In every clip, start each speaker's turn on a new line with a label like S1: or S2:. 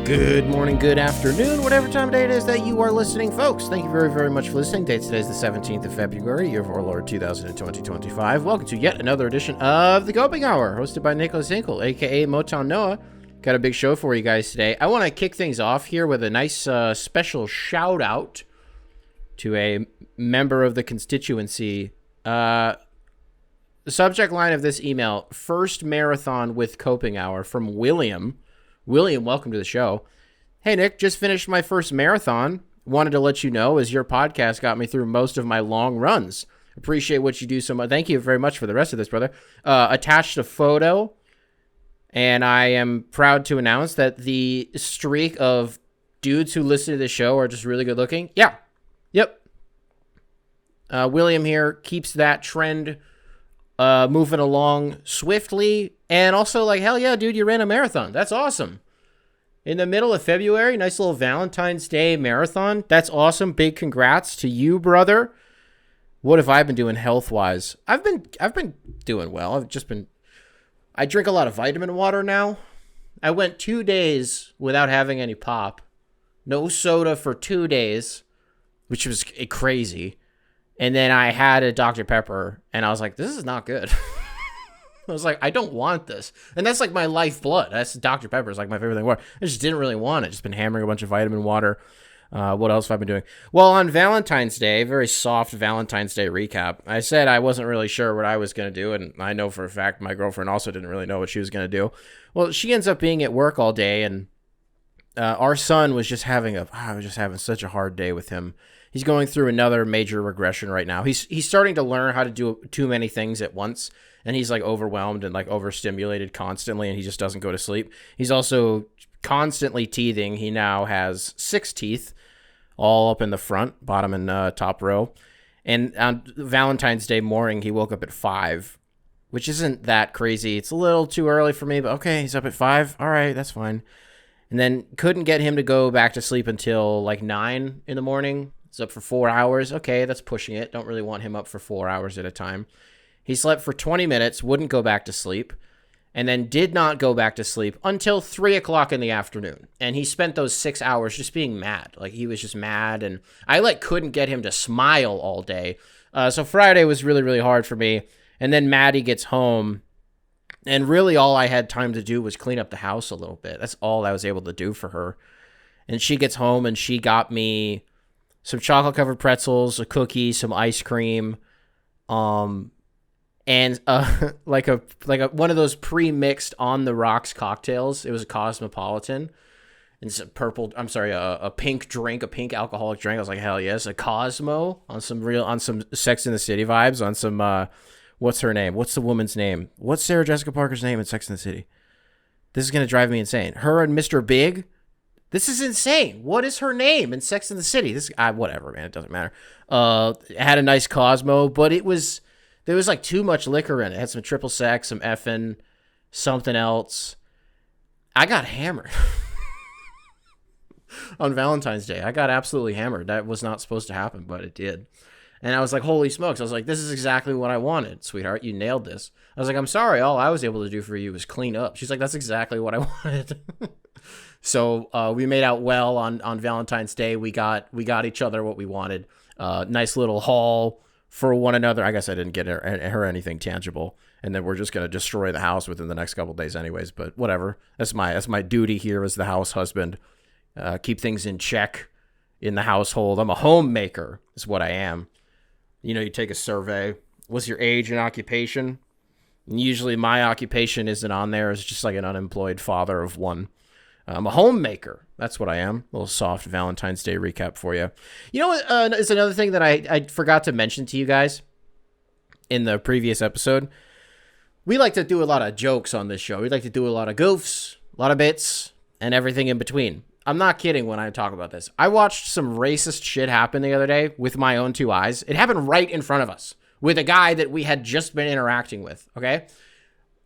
S1: Good morning, good afternoon, whatever time of day it is that you are listening, folks. Thank you very, very much for listening. Date today is the 17th of February, year of our Lord 2020-25. Welcome to yet another edition of the Coping Hour, hosted by Nicholas Hinkle, a.k.a. Motown Noah. Got a big show for you guys today. I want to kick things off here with a nice special shout-out to a member of the constituency. The subject line of this email, first marathon with Coping Hour, from William. William, welcome to the show. Hey, Nick, just finished my first marathon. Wanted to let you know, as your podcast got me through most of my long runs. Appreciate what you do so much. Thank you very much for the rest of this, brother. Attached a photo, and I am proud to announce that the streak of dudes who listen to the show are just really good looking. Yeah. Yep. William here keeps that trend moving along swiftly. And also, like, hell yeah, dude, you ran a marathon. That's awesome. In the middle of February, nice little Valentine's Day marathon. That's awesome. Big congrats to you, brother. What have I been doing health-wise? I've been doing well. I drink a lot of vitamin water now. I went 2 days without having any pop. No soda for 2 days, which was crazy. And then I had a Dr. Pepper, and I was like, this is not good. I was like, I don't want this. And that's like my lifeblood. That's Dr. Pepper is like my favorite thing. I just didn't really want it. Just been hammering a bunch of vitamin water. What else have I been doing? Well, on Valentine's Day, very soft Valentine's Day recap, I said I wasn't really sure what I was going to do. And I know for a fact my girlfriend also didn't really know what she was going to do. Well, she ends up being at work all day. And our son was just having such a hard day with him. He's going through another major regression right now. He's starting to learn how to do too many things at once. And he's like overwhelmed and like overstimulated constantly, and he just doesn't go to sleep. He's also constantly teething. He now has 6 teeth, all up in the front, bottom and top row. And on Valentine's Day morning, he woke up at 5, which isn't that crazy. It's a little too early for me, but okay, he's up at 5. All right, that's fine. And then couldn't get him to go back to sleep until like 9 in the morning. He's up for 4 hours. Okay, that's pushing it. Don't really want him up for 4 hours at a time. He slept for 20 minutes, wouldn't go back to sleep, and then did not go back to sleep until 3 o'clock in the afternoon. And he spent those 6 hours just being mad. Like, he was just mad, and I couldn't get him to smile all day. So Friday was really, really hard for me. And then Maddie gets home, and really all I had time to do was clean up the house a little bit. That's all I was able to do for her. And she gets home, and she got me some chocolate-covered pretzels, a cookie, some ice cream, and like a one of those pre-mixed on the rocks cocktails. It was a Cosmopolitan. And it's a pink drink, a pink alcoholic drink. I was like, hell yes, a Cosmo on some Sex and the City vibes, on some what's her name? What's the woman's name? What's Sarah Jessica Parker's name in Sex and the City? This is gonna drive me insane. Her and Mr. Big. This is insane. What is her name in Sex and the City? Whatever, man. It doesn't matter. It had a nice Cosmo, but there was like too much liquor in it. It had some triple sec, some effing, something else. I got hammered on Valentine's Day. I got absolutely hammered. That was not supposed to happen, but it did. And I was like, holy smokes. I was like, this is exactly what I wanted, sweetheart. You nailed this. I was like, I'm sorry. All I was able to do for you was clean up. She's like, that's exactly what I wanted. So we made out well on Valentine's Day. We got each other what we wanted. Nice little haul for one another. I guess I didn't get her anything tangible, and then we're just gonna destroy the house within the next couple of days, anyways. But whatever. That's my duty here as the house husband. Keep things in check in the household. I'm a homemaker, is what I am. You know, you take a survey. What's your age and occupation? And usually, my occupation isn't on there. It's just like an unemployed father of one. I'm a homemaker. That's what I am. A little soft Valentine's Day recap for you. You know what is another thing that I forgot to mention to you guys in the previous episode? We like to do a lot of jokes on this show. We like to do a lot of goofs, a lot of bits, and everything in between. I'm not kidding when I talk about this. I watched some racist shit happen the other day with my own 2 eyes. It happened right in front of us with a guy that we had just been interacting with, okay?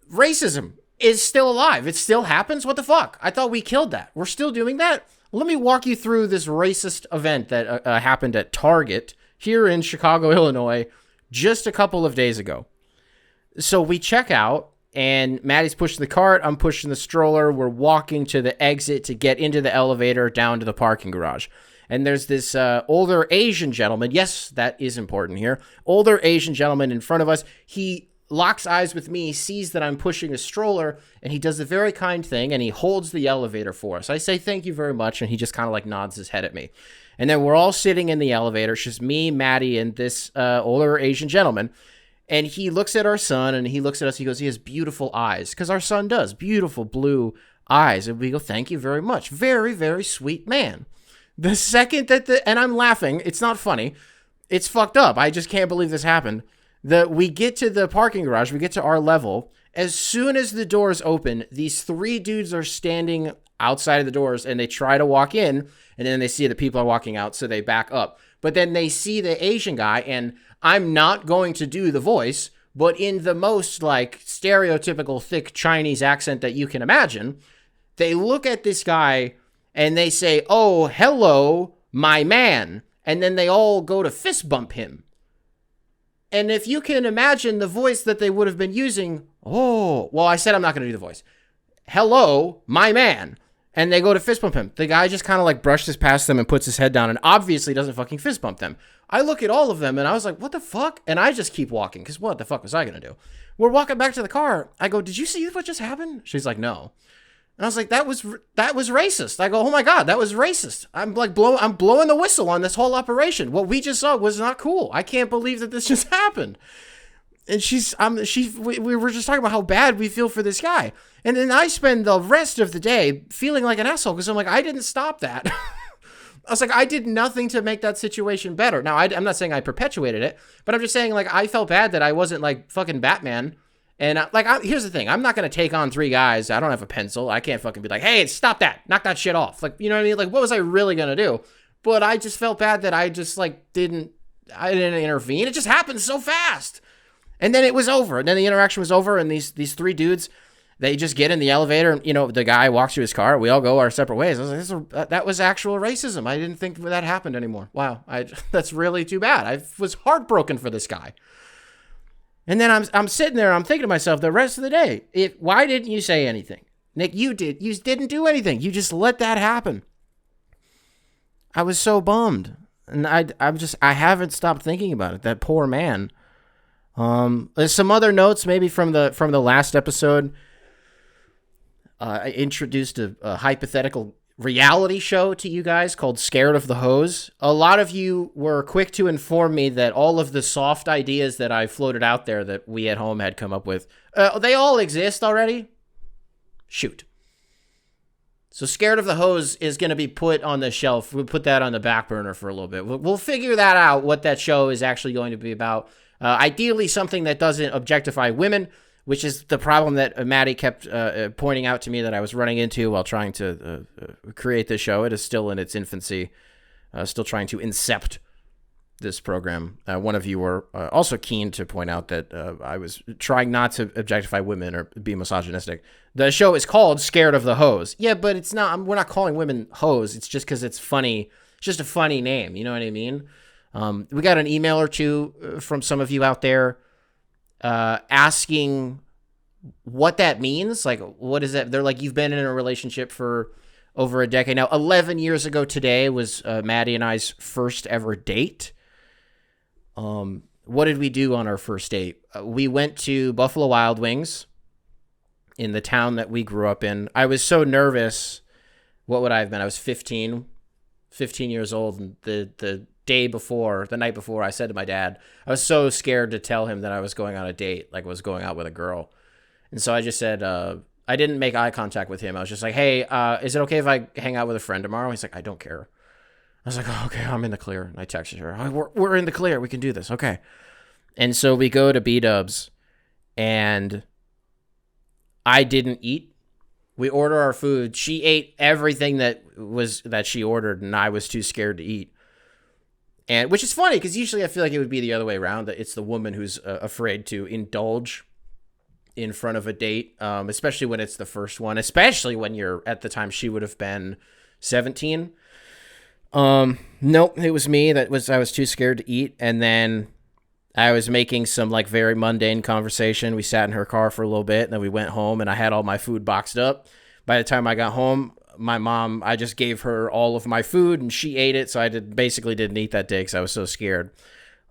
S1: Racism is still alive. It still happens. What the fuck? I thought we killed that. We're still doing that? Let me walk you through this racist event that happened at Target here in Chicago, Illinois, just a couple of days ago. So we check out, and Maddie's pushing the cart. I'm pushing the stroller. We're walking to the exit to get into the elevator down to the parking garage. And there's this older Asian gentleman. Yes, that is important here. Older Asian gentleman in front of us. He locks eyes with me, sees that I'm pushing a stroller, and he does a very kind thing, and he holds the elevator for us. I say, thank you very much, and he just kind of like nods his head at me. And then we're all sitting in the elevator. It's just me, Maddie, and this older Asian gentleman. And he looks at our son, and he looks at us. He goes, he has beautiful eyes, because our son does. Beautiful blue eyes. And we go, thank you very much. Very, very sweet man. The second that and I'm laughing. It's not funny. It's fucked up. I just can't believe this happened. We get to the parking garage. We get to our level. As soon as the doors open, these three dudes are standing outside of the doors, and they try to walk in, and then they see the people are walking out, so they back up. But then they see the Asian guy, and I'm not going to do the voice, but in the most like stereotypical thick Chinese accent that you can imagine, they look at this guy and they say, "Oh, hello, my man." And then they all go to fist bump him. And if you can imagine the voice that they would have been using, oh, well, I said I'm not going to do the voice. Hello, my man. And they go to fist bump him. The guy just kind of like brushes past them and puts his head down and obviously doesn't fucking fist bump them. I look at all of them and I was like, what the fuck? And I just keep walking, because what the fuck was I going to do? We're walking back to the car. I go, did you see what just happened? She's like, no. And I was like, that was racist. I go, oh my God, that was racist. I'm blowing the whistle on this whole operation. What we just saw was not cool. I can't believe that this just happened. And we were just talking about how bad we feel for this guy. And then I spend the rest of the day feeling like an asshole, because I'm like, I didn't stop that. I was like, I did nothing to make that situation better. Now, I'm not saying I perpetuated it, but I'm just saying, like, I felt bad that I wasn't like fucking Batman. And here's the thing. I'm not going to take on three guys. I don't have a pencil. I can't fucking be like, hey, stop that. Knock that shit off. Like, you know what I mean? Like, what was I really going to do? But I just felt bad that I just like didn't intervene. It just happened so fast. And then it was over. And then the interaction was over. And these three dudes, they just get in the elevator. And, you know, the guy walks to his car. We all go our separate ways. I was like, that was actual racism. I didn't think that happened anymore. Wow. That's really too bad. I was heartbroken for this guy. And then I'm sitting there, I'm thinking to myself the rest of the day, why didn't you say anything? Nick, you didn't do anything. You just let that happen. I was so bummed. And I haven't stopped thinking about it. That poor man. There's some other notes maybe from the last episode. I introduced a hypothetical reality show to you guys called Scared of the Hose. A lot of you were quick to inform me that all of the soft ideas that I floated out there that we at home had come up with, they all exist already. Shoot. So Scared of the Hose is going to be put on the shelf. We'll put that on the back burner for a little bit. We'll figure that out, what that show is actually going to be about. Ideally something that doesn't objectify women, which is the problem that Maddie kept pointing out to me that I was running into while trying to create this show. It is still in its infancy, still trying to incept this program. One of you were also keen to point out that I was trying not to objectify women or be misogynistic. The show is called Scared of the Hose. Yeah, but it's not. We're not calling women hoes. It's just because it's funny. It's just a funny name. You know what I mean? We got an email or two from some of you out there asking what that means. Like, what is that? They're like, you've been in a relationship for over a decade now. 11 years ago today was Maddie and I's first ever date. What did we do on our first date? We went to Buffalo Wild Wings in the town that we grew up in. I was so nervous. What would I have been? I was 15 years old. And the night before, I said to my dad, I was so scared to tell him that I was going on a date, like was going out with a girl. And so I just said, I didn't make eye contact with him. I was just like, hey, is it okay if I hang out with a friend tomorrow? He's like, I don't care. I was like, oh, okay, I'm in the clear. And I texted her, oh, we're in the clear. We can do this. Okay. And so we go to B-Dubs, and I didn't eat. We order our food. She ate everything that she ordered, and I was too scared to eat. And which is funny, because usually I feel like it would be the other way around, that it's the woman who's afraid to indulge in front of a date, especially when it's the first one, especially when you're, at the time she would have been 17. Nope, it was me. I was too scared to eat. And then I was making some like very mundane conversation. We sat in her car for a little bit, and then we went home, and I had all my food boxed up. By the time I got home, my mom, I just gave her all of my food, and she ate it. So I basically didn't eat that day because I was so scared.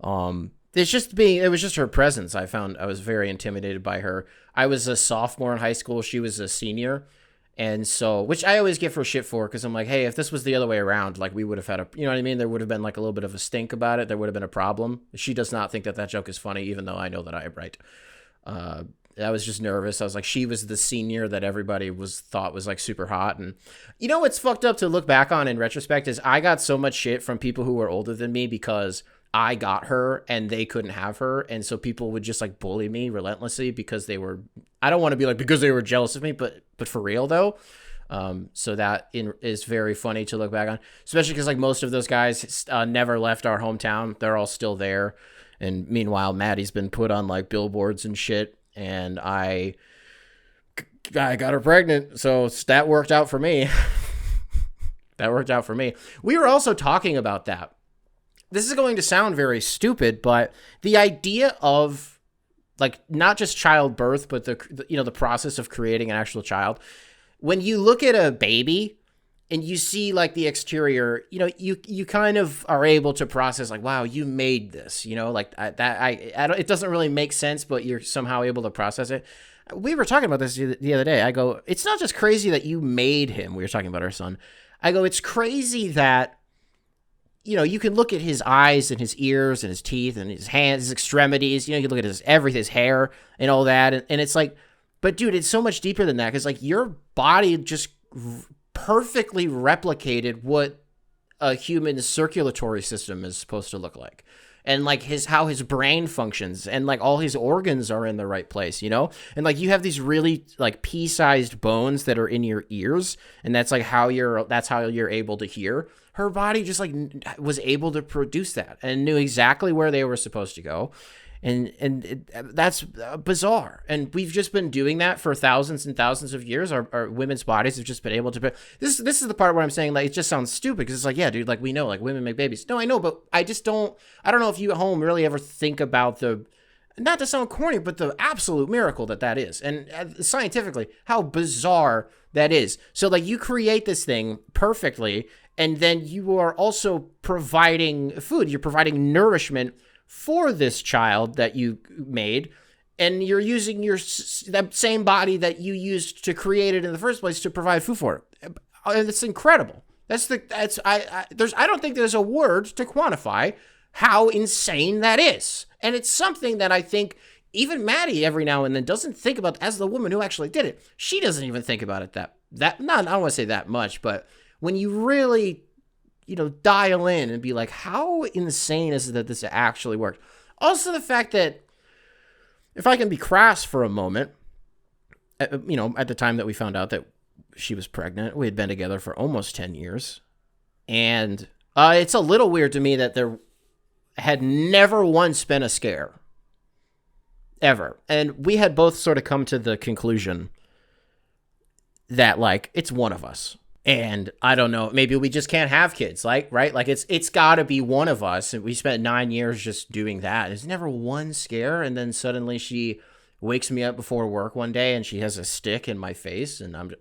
S1: It was just her presence. I found I was very intimidated by her. I was a sophomore in high school. She was a senior. And so, which I always give her shit for, because I'm like, hey, if this was the other way around, like we would have had you know what I mean? There would have been like a little bit of a stink about it. There would have been a problem. She does not think that joke is funny, even though I know that I am right. I was just nervous. I was like, she was the senior that everybody thought was like super hot. And you know what's fucked up to look back on in retrospect is I got so much shit from people who were older than me because I got her and they couldn't have her. And so people would just like bully me relentlessly because I don't want to be like, because they were jealous of me, but for real though. So that is very funny to look back on, especially because like most of those guys never left our hometown. They're all still there. And meanwhile, Maddie's been put on like billboards and shit. And I got her pregnant. So that worked out for me. We were also talking about that. This is going to sound very stupid, but the idea of like not just childbirth, but the process of creating an actual child. When you look at a baby and you see like the exterior, you kind of are able to process like, wow, you made this, like it doesn't really make sense, but you're somehow able to process it. We were talking about this the other day. I go, it's not just crazy that you made him. We were talking about our son. I go, it's crazy that, you can look at his eyes and his ears and his teeth and his hands, his extremities, you can look at his hair and all that. And it's like, but dude, it's so much deeper than that. Cause like your body just perfectly replicated what a human circulatory system is supposed to look like. And like how his brain functions and like all his organs are in the right place, and like you have these really like pea-sized bones that are in your ears. And that's like how you're able to hear. Her body just like was able to produce that and knew exactly where they were supposed to go. And that's bizarre. And we've just been doing that for thousands and thousands of years. Our women's bodies have just been able to. This is the part where I'm saying like it just sounds stupid because it's like, yeah, dude, like we know like women make babies. No, I know, but I don't know if you at home really ever think about not to sound corny, but the absolute miracle that is. And scientifically, how bizarre that is. So like you create this thing perfectly, and then you are also providing food. You're providing nourishment for this child that you made, and you're using that same body that you used to create it in the first place to provide food for it. And it's incredible. I don't think there's a word to quantify how insane that is. And it's something that I think even Maddie every now and then doesn't think about as the woman who actually did it. She doesn't even think about it I don't want to say that much, but when you really dial in and be like, how insane is it that this actually worked? Also, the fact that, if I can be crass for a moment, at the time that we found out that she was pregnant, we had been together for almost 10 years. And it's a little weird to me that there had never once been a scare. Ever. And we had both sort of come to the conclusion that, like, it's one of us. And I don't know, maybe we just can't have kids, like, right? Like it's got to be one of us. And we spent 9 years just doing that. There's never one scare. And then suddenly she wakes me up before work one day and she has a stick in my face. And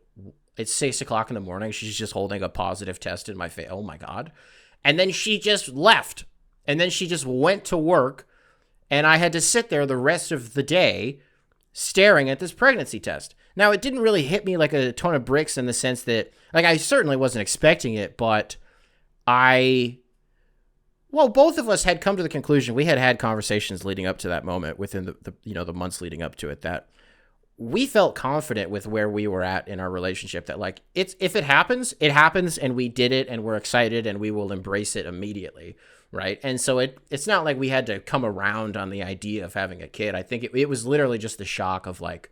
S1: it's 6 o'clock in the morning. She's just holding a positive test in my face. Oh my God. And then she just left. And then she just went to work. And I had to sit there the rest of the day staring at this pregnancy test. Now, it didn't really hit me like a ton of bricks in the sense that, like, I certainly wasn't expecting it, but both of us had come to the conclusion, we had conversations leading up to that moment within the months leading up to it, that we felt confident with where we were at in our relationship, that like, if it happens, and we did it and we're excited and we will embrace it immediately. Right. And so it's not like we had to come around on the idea of having a kid. I think it was literally just the shock of like,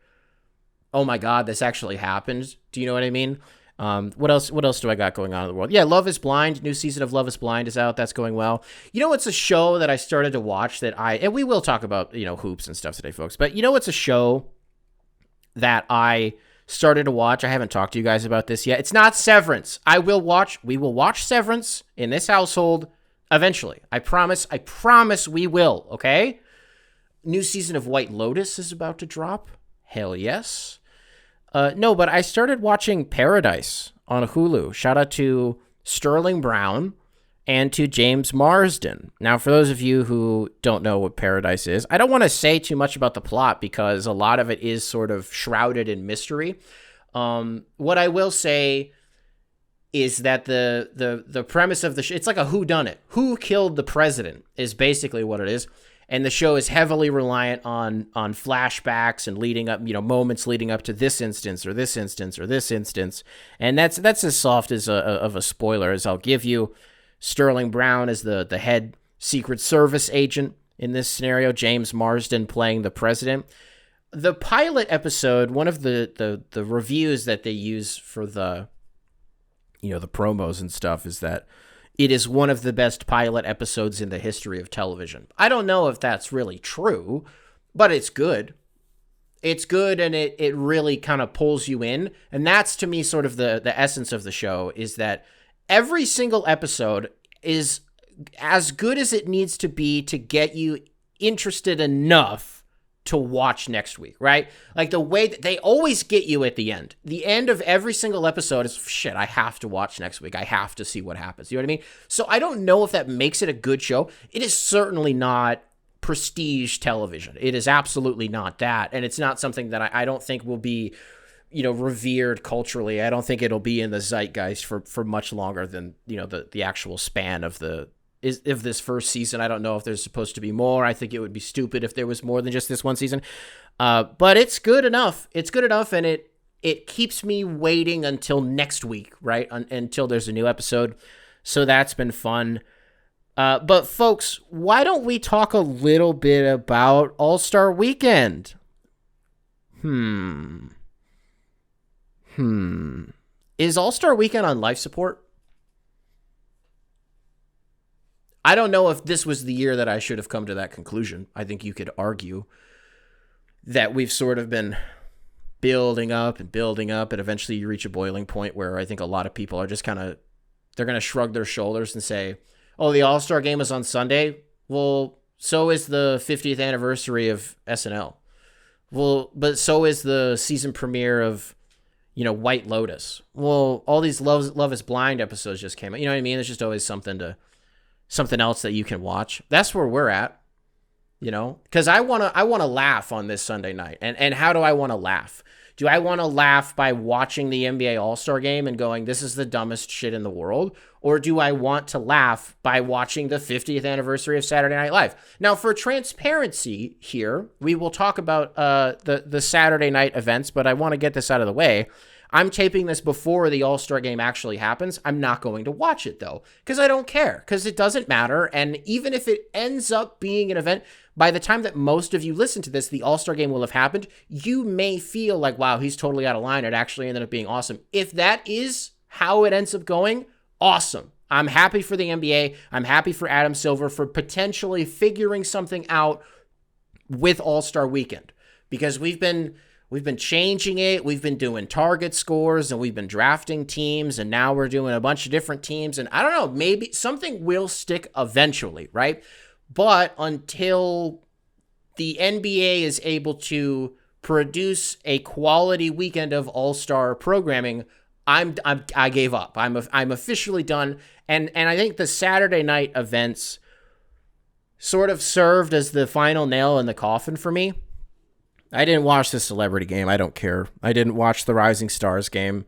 S1: oh my God, this actually happened. Do you know what I mean? What else do I got going on in the world? Yeah, Love is Blind. New season of Love is Blind is out. That's going well. It's a show that I started to watch and we will talk about, hoops and stuff today, folks. But it's a show that I started to watch. I haven't talked to you guys about this yet. It's not Severance. We will watch Severance in this household eventually. I promise we will, okay? New season of White Lotus is about to drop. Hell yes. No, but I started watching Paradise on Hulu. Shout out to Sterling Brown and to James Marsden. Now, for those of you who don't know what Paradise is, I don't want to say too much about the plot because a lot of it is sort of shrouded in mystery. What I will say is that the premise of the show, it's like a whodunit. Who killed the president is basically what it is. And the show is heavily reliant on flashbacks and leading up, moments leading up to this instance or this instance or this instance. And that's as soft as of a spoiler as I'll give you. Sterling Brown is the head Secret Service agent in this scenario. James Marsden playing the president. The pilot episode, one of the reviews that they use for the promos and stuff is that it is one of the best pilot episodes in the history of television. I don't know if that's really true, but it's good. It's good, and it really kind of pulls you in. And that's, to me, sort of the essence of the show, is that every single episode is as good as it needs to be to get you interested enough to watch next week, right? Like the way that they always get you at the end. The end of every single episode is, shit, I have to watch next week. I have to see what happens. You know what I mean? So I don't know if that makes it a good show. It is certainly not prestige television. It is absolutely not that. And it's not something that I don't think will be, revered culturally. I don't think it'll be in the zeitgeist for much longer than, the actual span of this first season. I don't know if there's supposed to be more. I think it would be stupid if there was more than just this one season. But it's good enough. It's good enough, and it keeps me waiting until next week, right? Until there's a new episode. So that's been fun. But folks, why don't we talk a little bit about All-Star Weekend? Is All-Star Weekend on life support? I don't know if this was the year that I should have come to that conclusion. I think you could argue that we've sort of been building up, and eventually you reach a boiling point where I think a lot of people are just they're going to shrug their shoulders and say, oh, the All-Star game is on Sunday? Well, so is the 50th anniversary of SNL. Well, but so is the season premiere of, White Lotus. Well, all these Love is Blind episodes just came out. You know what I mean? There's just always something else that you can watch. That's where we're at, because I want to laugh on this Sunday night. And how do I want to laugh? Do I want to laugh by watching the NBA All-Star game and going, this is the dumbest shit in the world? Or do I want to laugh by watching the 50th anniversary of Saturday Night Live? Now, for transparency here, we will talk about the Saturday night events, but I want to get this out of the way. I'm taping this before the All-Star game actually happens. I'm not going to watch it, though, because I don't care, because it doesn't matter. And even if it ends up being an event, by the time that most of you listen to this, the All-Star game will have happened. You may feel like, wow, he's totally out of line. It actually ended up being awesome. If that is how it ends up going, awesome. I'm happy for the NBA. I'm happy for Adam Silver for potentially figuring something out with All-Star Weekend, because we've been changing it. We've been doing target scores, and we've been drafting teams, and now we're doing a bunch of different teams. And I don't know, maybe something will stick eventually, right? But until the NBA is able to produce a quality weekend of all-star programming, I gave up. I'm officially done. And I think the Saturday night events sort of served as the final nail in the coffin for me. I didn't watch the celebrity game. I don't care. I didn't watch the Rising Stars game,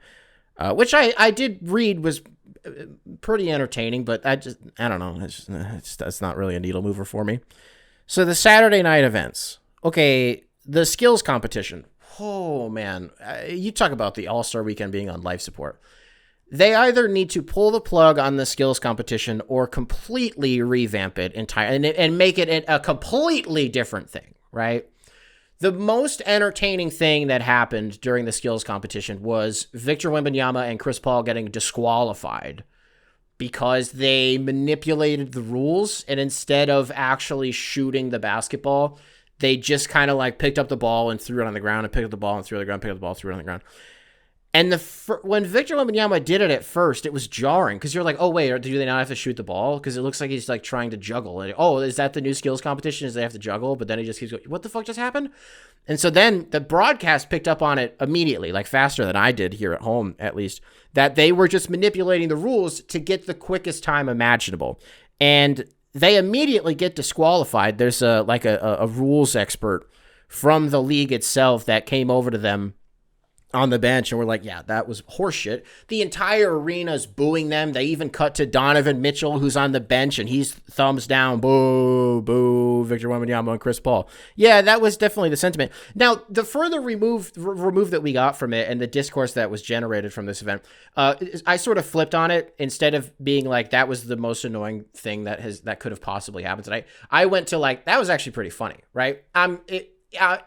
S1: which I did read was pretty entertaining, but I don't know. That's not really a needle mover for me. So the Saturday night events. Okay, the skills competition. Oh, man. You talk about the All-Star Weekend being on life support. They either need to pull the plug on the skills competition or completely revamp it and make it a completely different thing, right? The most entertaining thing that happened during the skills competition was Victor Wembanyama and Chris Paul getting disqualified because they manipulated the rules, and instead of actually shooting the basketball, they just kind of like picked up the ball and threw it on the ground, and picked up the ball and threw it on the ground, picked up the ball, threw it on the ground. And when Victor Wembanyama did it at first, it was jarring because you're like, oh, wait, do they not have to shoot the ball? Because it looks like he's like trying to juggle. And, oh, is that the new skills competition? Is they have to juggle? But then he just keeps going, what the fuck just happened? And so then the broadcast picked up on it immediately, like faster than I did here at home, at least, that they were just manipulating the rules to get the quickest time imaginable. And they immediately get disqualified. There's a rules expert from the league itself that came over to them on the bench, and we're like, yeah, that was horseshit. The entire arena's booing them. They even cut to Donovan Mitchell, who's on the bench, and he's thumbs down, boo, boo, Victor Wembanyama and Chris Paul. Yeah, that was definitely the sentiment. Now, the further remove that we got from it and the discourse that was generated from this event, I sort of flipped on it. Instead of being like, that was the most annoying thing that could have possibly happened tonight, I went to like, that was actually pretty funny, right?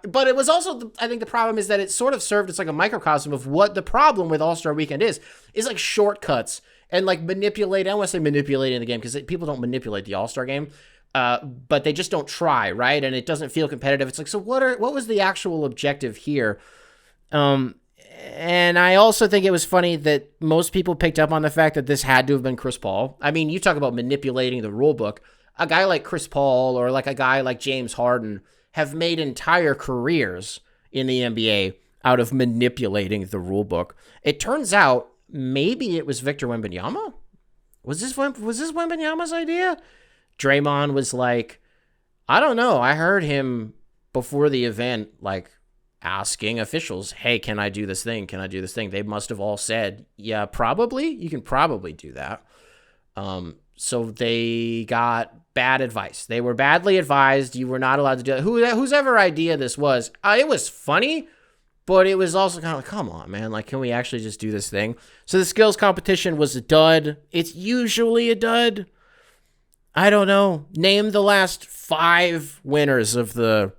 S1: But it was also, I think the problem is that it sort of served as like a microcosm of what the problem with All-Star Weekend is like shortcuts and like manipulate. I don't want to say manipulating the game because people don't manipulate the All-Star game, but they just don't try, right? And it doesn't feel competitive. It's like, so what was the actual objective here? And I also think it was funny that most people picked up on the fact that this had to have been Chris Paul. I mean, you talk about manipulating the rule book. A guy like Chris Paul or like a guy like James Harden have made entire careers in the NBA out of manipulating the rule book. It turns out maybe it was Victor Wembanyama. Was this Wembanyama's idea? Draymond was like, I don't know. I heard him before the event, like asking officials, hey, can I do this thing? Can I do this thing? They must have all said, yeah, probably. You can probably do that. So they got bad advice. They were badly advised. You were not allowed to do it. Whose ever idea this was, it was funny, but it was also kind of like, come on, man. Like, can we actually just do this thing? So the skills competition was a dud. It's usually a dud. I don't know. Name the last 5 winners of the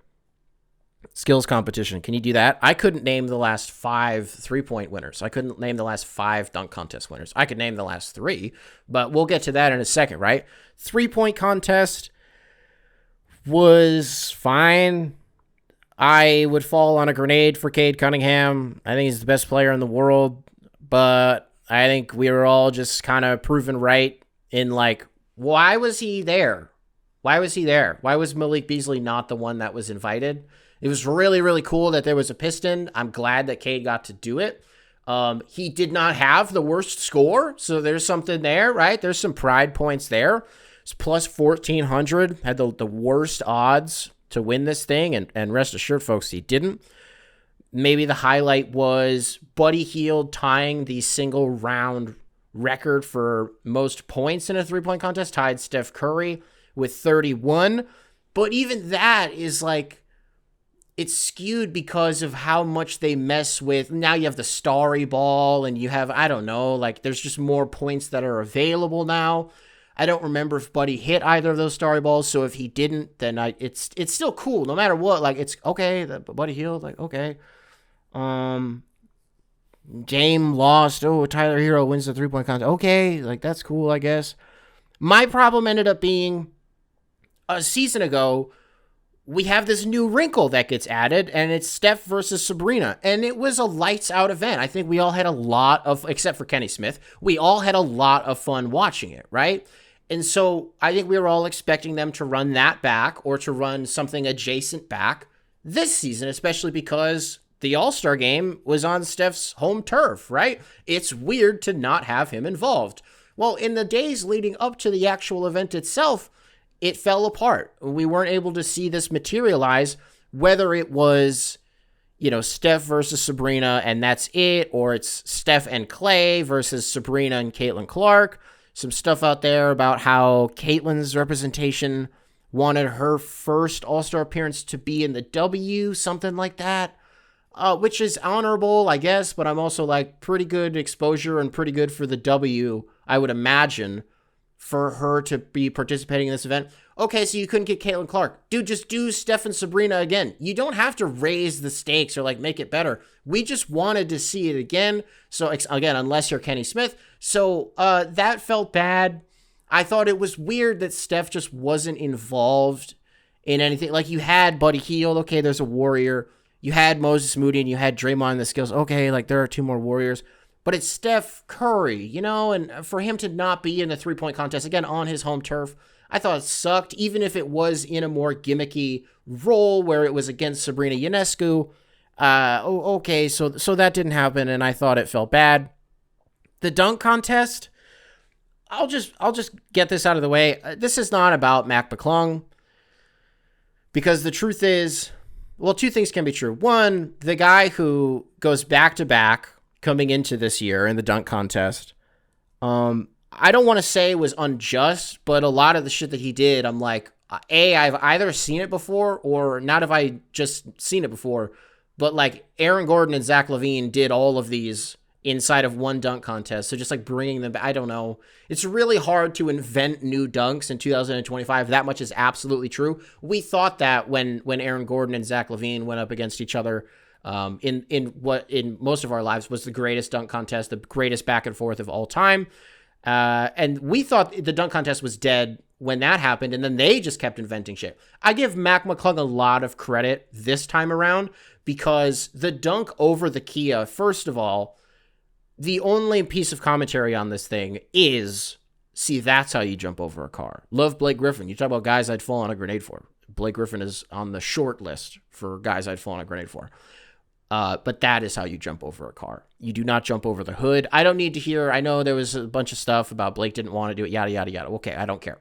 S1: skills competition. Can you do that? I couldn't name the last 5 3-point winners. I couldn't name the last 5 dunk contest winners. I could name the last 3, but we'll get to that in a second, right? 3-point contest was fine. I would fall on a grenade for Cade Cunningham. I think he's the best player in the world, but I think we were all just kind of proven right in like, why was he there? Why was he there? Why was Malik Beasley not the one that was invited? It was really, really cool that there was a Piston. I'm glad that Cade got to do it. He did not have the worst score, so there's something there, right? There's some pride points there. It's plus 1,400, had the worst odds to win this thing, and rest assured, folks, he didn't. Maybe the highlight was Buddy Hield tying the single-round record for most points in a three-point contest, tied Steph Curry with 31. But even that is like, it's skewed because of how much they mess with. Now you have the starry ball and you have, I don't know, like there's just more points that are available now. I don't remember if Buddy hit either of those starry balls. So if he didn't, then it's still cool no matter what. Like it's okay. Buddy Hield, like, okay. Dame lost. Oh, Tyler Hero wins the 3-point contest. Okay. Like that's cool, I guess. My problem ended up being a season ago, we have this new wrinkle that gets added, and it's Steph versus Sabrina. And it was a lights-out event. I think we all had a lot of, except for Kenny Smith, we all had a lot of fun watching it, right? And so I think we were all expecting them to run that back or to run something adjacent back this season, especially because the All-Star game was on Steph's home turf, right? It's weird to not have him involved. Well, in the days leading up to the actual event itself, it fell apart. We weren't able to see this materialize, whether it was, Steph versus Sabrina and that's it, or it's Steph and Clay versus Sabrina and Caitlin Clark. Some stuff out there about how Caitlin's representation wanted her first All-Star appearance to be in the W, something like that, which is honorable, I guess, but I'm also like pretty good exposure and pretty good for the W, I would imagine, for her to be participating in this event. Okay, so you couldn't get Caitlin Clark. Dude, just do Steph and Sabrina again. You don't have to raise the stakes or like make it better. We just wanted to see it again. So again, unless you're Kenny Smith. So that felt bad. I thought it was weird that Steph just wasn't involved in anything. Like you had Buddy Hield. Okay, there's a Warrior. you had Moses Moody and you had Draymond and the skills. Okay, like there are two more Warriors, but it's Steph Curry, you know, and for him to not be in the 3-point contest, again, on his home turf, I thought it sucked, even if it was in a more gimmicky role where it was against Sabrina Ionescu. Okay, so that didn't happen, and I thought it felt bad. The dunk contest, I'll just get this out of the way. This is not about Mac McClung, because the truth is, well, two things can be true. One, the guy who goes back-to-back coming into this year in the dunk contest, I don't want to say was unjust, but a lot of the shit that he did, I'm like, I've either seen it before, or not have I just seen it before, but like Aaron Gordon and Zach LaVine did all of these inside of one dunk contest. So just like bringing them back, I don't know. It's really hard to invent new dunks in 2025. That much is absolutely true. We thought that when Aaron Gordon and Zach LaVine went up against each other in what in most of our lives was the greatest dunk contest, the greatest back and forth of all time. And we thought the dunk contest was dead when that happened, and then they just kept inventing shit. I give Mac McClung a lot of credit this time around, because the dunk over the Kia, first of all, the only piece of commentary on this thing is, see, that's how you jump over a car. Love Blake Griffin. You talk about guys I'd fall on a grenade for. Blake Griffin is on the short list for guys I'd fall on a grenade for. But that is how you jump over a car. You do not jump over the hood. I don't need to hear, I know there was a bunch of stuff about Blake didn't want to do it, yada, yada, yada. Okay, I don't care.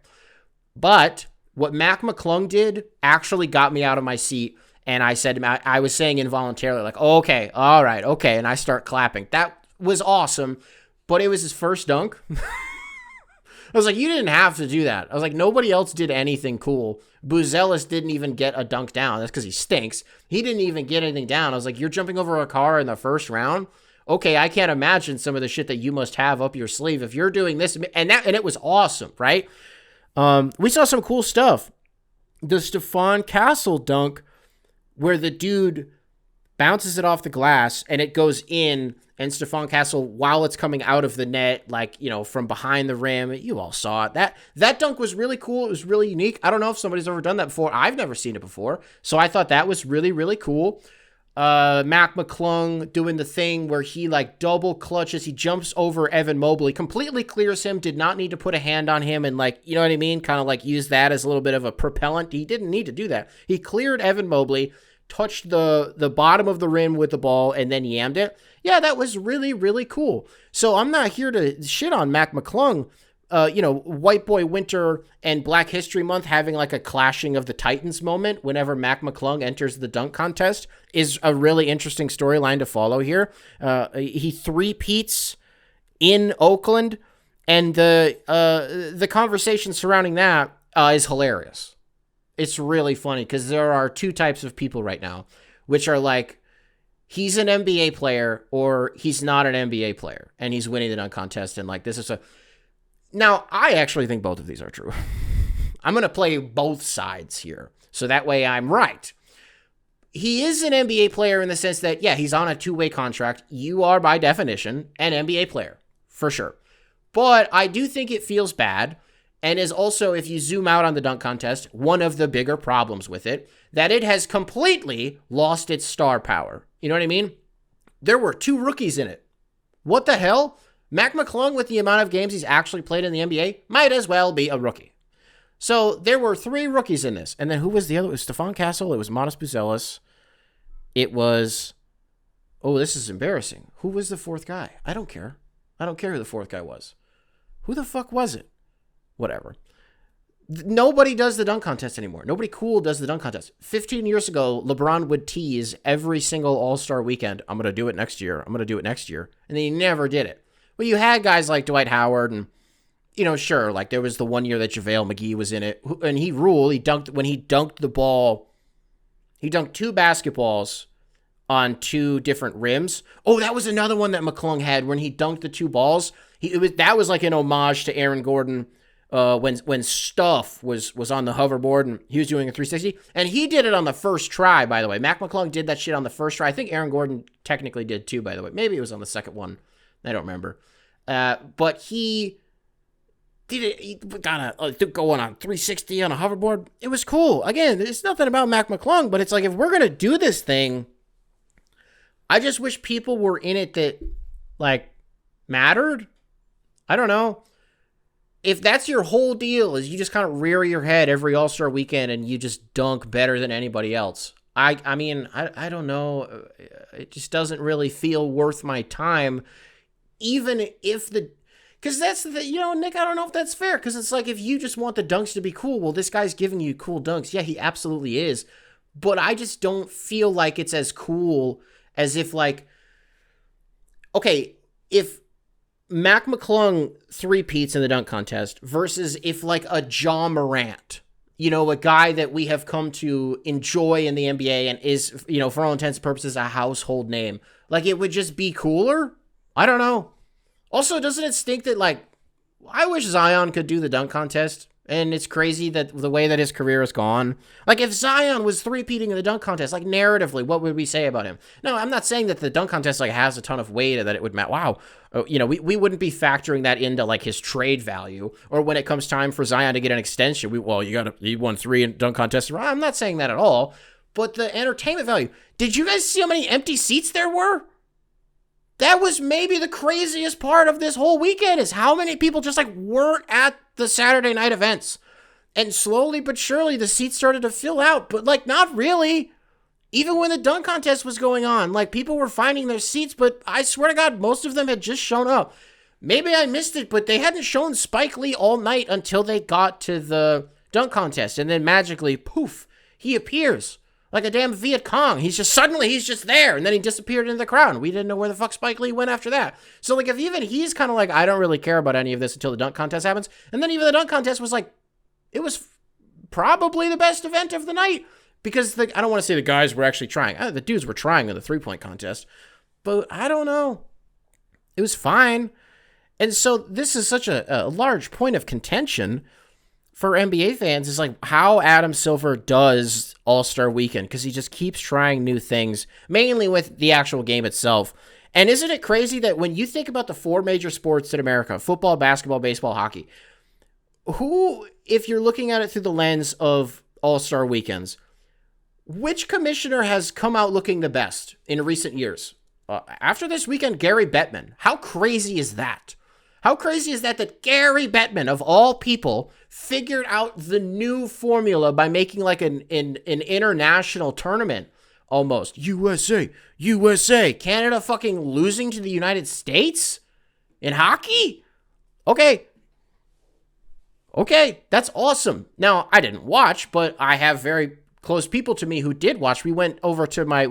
S1: But what Mac McClung did actually got me out of my seat, and I said, I was saying involuntarily, like, okay, all right, okay, and I start clapping. That was awesome, but it was his first dunk. I was like, you didn't have to do that. I was like, nobody else did anything cool. Buzelis didn't even get a dunk down. That's because he stinks. He didn't even get anything down. I was like, you're jumping over a car in the first round? Okay, I can't imagine some of the shit that you must have up your sleeve if you're doing this. And it was awesome, right? We saw some cool stuff. The Stephon Castle dunk, where the dude bounces it off the glass and it goes in, and Stephon Castle, while it's coming out of the net, like, you know, from behind the rim, you all saw it. That dunk was really cool. It was really unique. I don't know if somebody's ever done that before. I've never seen it before. So I thought that was really, really cool. Mac McClung doing the thing where he like double clutches. He jumps over Evan Mobley, completely clears him, did not need to put a hand on him and, like, you know what I mean? Kind of like use that as a little bit of a propellant. He didn't need to do that. He cleared Evan Mobley, touched the bottom of the rim with the ball, and then yammed it. Yeah, that was really, really cool. So I'm not here to shit on Mac McClung. White Boy Winter and Black History Month having like a clashing of the Titans moment whenever Mac McClung enters the dunk contest is a really interesting storyline to follow here. He three-peats in Oakland, and the conversation surrounding that is hilarious. It's really funny because there are two types of people right now, which are like, he's an NBA player or he's not an NBA player, and he's winning the dunk contest, and like this is a... Now, I actually think both of these are true. I'm going to play both sides here, so that way I'm right. He is an NBA player in the sense that, yeah, he's on a two-way contract. You are, by definition, an NBA player, for sure. But I do think it feels bad, and is also, if you zoom out on the dunk contest, one of the bigger problems with it, that it has completely lost its star power. You know what I mean? There were two rookies in it. What the hell? Mac McClung, with the amount of games he's actually played in the NBA, might as well be a rookie. So there were three rookies in this. And then who was the other? It was Stephon Castle. It was Modest Buzelis. It was... Oh, this is embarrassing. Who was the fourth guy? I don't care. I don't care who the fourth guy was. Who the fuck was it? Whatever. Nobody does the dunk contest anymore. Nobody cool does the dunk contest. 15 years ago, LeBron would tease every single All-Star weekend, I'm going to do it next year. I'm going to do it next year. And then he never did it. Well, you had guys like Dwight Howard and, you know, sure, like there was the one year that JaVale McGee was in it, and he ruled. When he dunked the ball, he dunked two basketballs on two different rims. Oh, that was another one that McClung had when he dunked the two balls. That was like an homage to Aaron Gordon when Stuff was on the hoverboard and he was doing a 360. And he did it on the first try, by the way. Mac McClung did that shit on the first try. I think Aaron Gordon technically did too, by the way. Maybe it was on the second one. I don't remember. But he did it. He got going on 360 on a hoverboard. It was cool. Again, it's nothing about Mac McClung, but it's like, if we're going to do this thing, I just wish people were in it that, like, mattered. I don't know. If that's your whole deal, is you just kind of rear your head every All-Star weekend and you just dunk better than anybody else. I mean, I don't know. It just doesn't really feel worth my time, even if because that's the, Nick, I don't know if that's fair, because it's like, if you just want the dunks to be cool, well, this guy's giving you cool dunks. Yeah, he absolutely is. But I just don't feel like it's as cool as if, like, okay, if Mac McClung three-peats in the dunk contest versus if, like, a Ja Morant, a guy that we have come to enjoy in the NBA and is, for all intents and purposes, a household name, like, it would just be cooler? I don't know. Also, doesn't it stink that, like, I wish Zion could do the dunk contest, and it's crazy that the way that his career is gone. Like, if Zion was three-peating in the dunk contest, like, narratively, what would we say about him? No, I'm not saying that the dunk contest, like, has a ton of weight or that it would matter. Wow. We wouldn't be factoring that into, like, his trade value, or when it comes time for Zion to get an extension, he won 3 in dunk contests. I'm not saying that at all, but the entertainment value. Did you guys see how many empty seats there were? That was maybe the craziest part of this whole weekend, is how many people just, like, weren't at the Saturday night events. And slowly but surely the seats started to fill out, but, like, not really. Even when the dunk contest was going on, like, people were finding their seats, but I swear to God, most of them had just shown up. Maybe I missed it, but they hadn't shown Spike Lee all night until they got to the dunk contest. And then magically, poof, he appears like a damn Viet Cong. He's just there. And then he disappeared into the crowd. We didn't know where the fuck Spike Lee went after that. So, like, if even he's kind of like, I don't really care about any of this until the dunk contest happens. And then even the dunk contest was like, it was probably the best event of the night. Because I don't want to say the guys were actually trying. The dudes were trying in the three-point contest. But I don't know. It was fine. And so this is such a large point of contention for NBA fans, is like how Adam Silver does All-Star Weekend, because he just keeps trying new things, mainly with the actual game itself. And isn't it crazy that when you think about the 4 major sports in America, football, basketball, baseball, hockey, who, if you're looking at it through the lens of All-Star Weekends, which commissioner has come out looking the best in recent years? After this weekend, Gary Bettman. How crazy is that? How crazy is that Gary Bettman, of all people, figured out the new formula by making like an international tournament almost. USA. Canada fucking losing to the United States in hockey? Okay, that's awesome. Now, I didn't watch, but I have very close people to me who did watch. We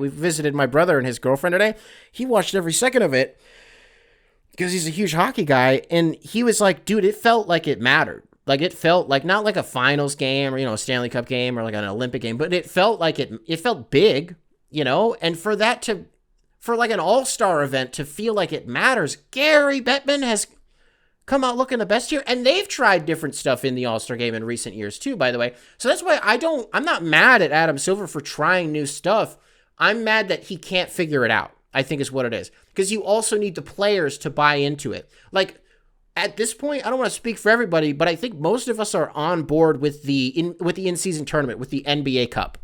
S1: visited my brother and his girlfriend today. He watched every second of it, because he's a huge hockey guy, and he was like, dude, it felt like it mattered. Like, it felt like, not like a finals game or, a Stanley Cup game or like an Olympic game, but it felt like it felt big, and for like an all-star event to feel like it matters, Gary Bettman has come out looking the best here, and they've tried different stuff in the all-star game in recent years too, by the way. So that's why I'm not mad at Adam Silver for trying new stuff. I'm mad that he can't figure it out, I think is what it is. Because you also need the players to buy into it. Like, at this point, I don't want to speak for everybody, but I think most of us are on board with the in-season tournament, with the NBA Cup.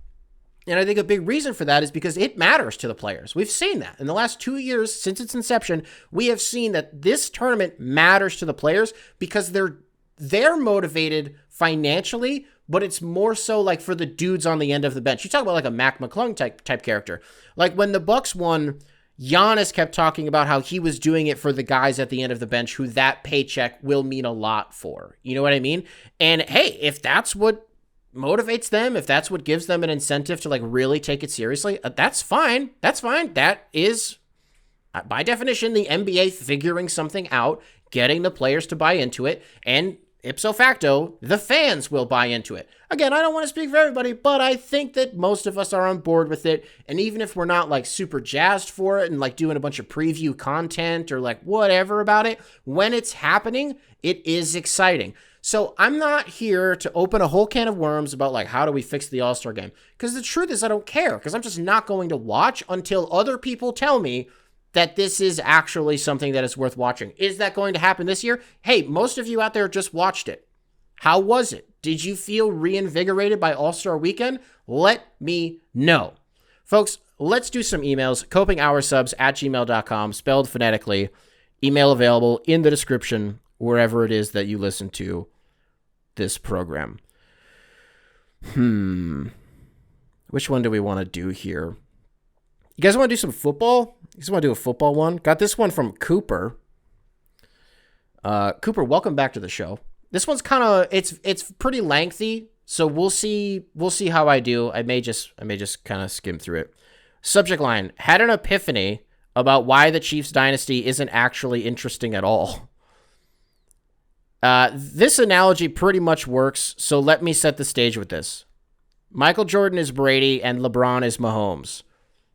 S1: And I think a big reason for that is because it matters to the players. We've seen that. In the last 2 years, since its inception, we have seen that this tournament matters to the players because they're motivated financially, but it's more so like for the dudes on the end of the bench. You talk about like a Mac McClung type character. Like when the Bucks won, Giannis kept talking about how he was doing it for the guys at the end of the bench who that paycheck will mean a lot for. You know what I mean? And hey, if that's what motivates them, if that's what gives them an incentive to like really take it seriously, that's fine. That's fine. That is, by definition, the NBA figuring something out, getting the players to buy into it, and ipso facto, the fans will buy into it. Again, I don't want to speak for everybody, but I think that most of us are on board with it. And even if we're not like super jazzed for it and like doing a bunch of preview content or like whatever about it, when it's happening, it is exciting. So I'm not here to open a whole can of worms about like, how do we fix the All-Star game? Because the truth is I don't care, because I'm just not going to watch until other people tell me that this is actually something that is worth watching. Is that going to happen this year? Hey, most of you out there just watched it. How was it? Did you feel reinvigorated by All-Star Weekend? Let me know. Folks, let's do some emails. copinghoursubs@gmail.com, spelled phonetically. Email available in the description, wherever it is that you listen to this program. Which one do we want to do here? You guys want to do some football? You guys want to do a football one? Got this one from Cooper. Cooper, welcome back to the show. This one's kind of it's pretty lengthy, so we'll see how I do. I may just kind of skim through it. Subject line: had an epiphany about why the Chiefs dynasty isn't actually interesting at all. This analogy pretty much works, so let me set the stage with this. Michael Jordan is Brady and LeBron is Mahomes.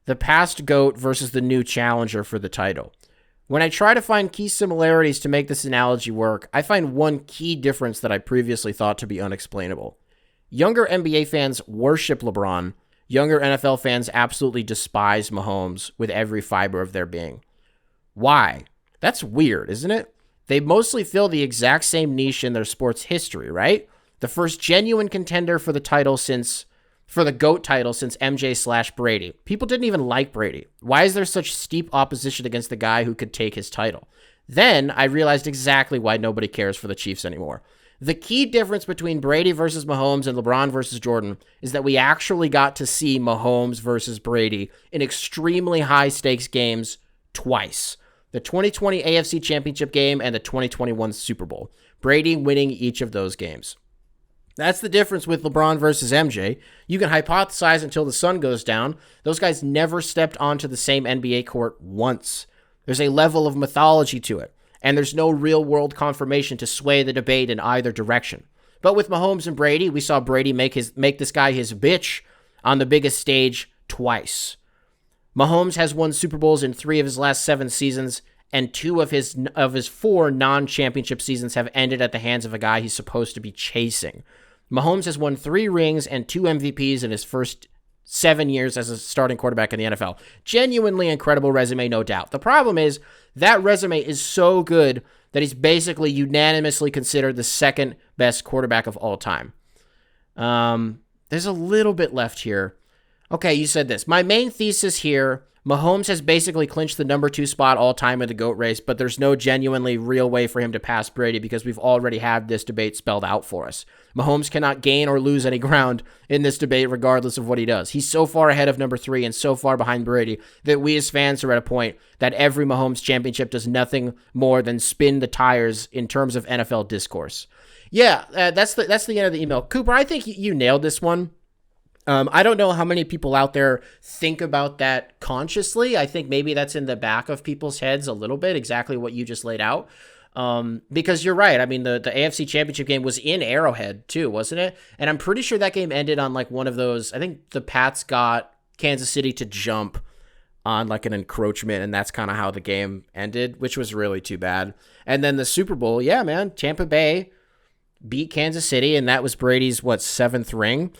S1: The past GOAT versus the new challenger for the title. When I try to find key similarities to make this analogy work, I find one key difference that I previously thought to be unexplainable. Younger NBA fans worship LeBron. Younger NFL fans absolutely despise Mahomes with every fiber of their being. Why? That's weird, isn't it? They mostly fill the exact same niche in their sports history, right? The first genuine contender for the GOAT title since MJ/Brady. People didn't even like Brady. Why is there such steep opposition against the guy who could take his title? Then I realized exactly why nobody cares for the Chiefs anymore. The key difference between Brady versus Mahomes and LeBron versus Jordan is that we actually got to see Mahomes versus Brady in extremely high-stakes games twice. The 2020 AFC Championship game and the 2021 Super Bowl. Brady winning each of those games. That's the difference with LeBron versus MJ. You can hypothesize until the sun goes down. Those guys never stepped onto the same NBA court once. There's a level of mythology to it, and there's no real-world confirmation to sway the debate in either direction. But with Mahomes and Brady, we saw Brady make this guy his bitch on the biggest stage twice. Mahomes has won Super Bowls in 3 of his last 7 seasons, and 2 of his 4 non-championship seasons have ended at the hands of a guy he's supposed to be chasing. Mahomes has won 3 rings and 2 MVPs in his first 7 years as a starting quarterback in the NFL. Genuinely incredible resume, no doubt. The problem is that resume is so good that he's basically unanimously considered the second best quarterback of all time. There's a little bit left here. Okay, you said this. My main thesis here, Mahomes has basically clinched the number 2 spot all time in the GOAT race, but there's no genuinely real way for him to pass Brady because we've already had this debate spelled out for us. Mahomes cannot gain or lose any ground in this debate regardless of what he does. He's so far ahead of number 3 and so far behind Brady that we as fans are at a point that every Mahomes championship does nothing more than spin the tires in terms of NFL discourse. Yeah, that's the end of the email. Cooper, I think you nailed this one. I don't know how many people out there think about that consciously. I think maybe that's in the back of people's heads a little bit, exactly what you just laid out. Because you're right. I mean, the AFC Championship game was in Arrowhead too, wasn't it? And I'm pretty sure that game ended on like one of those, I think the Pats got Kansas City to jump on like an encroachment, and that's kind of how the game ended, which was really too bad. And then the Super Bowl, yeah, man, Tampa Bay beat Kansas City, and that was Brady's, 7th ring?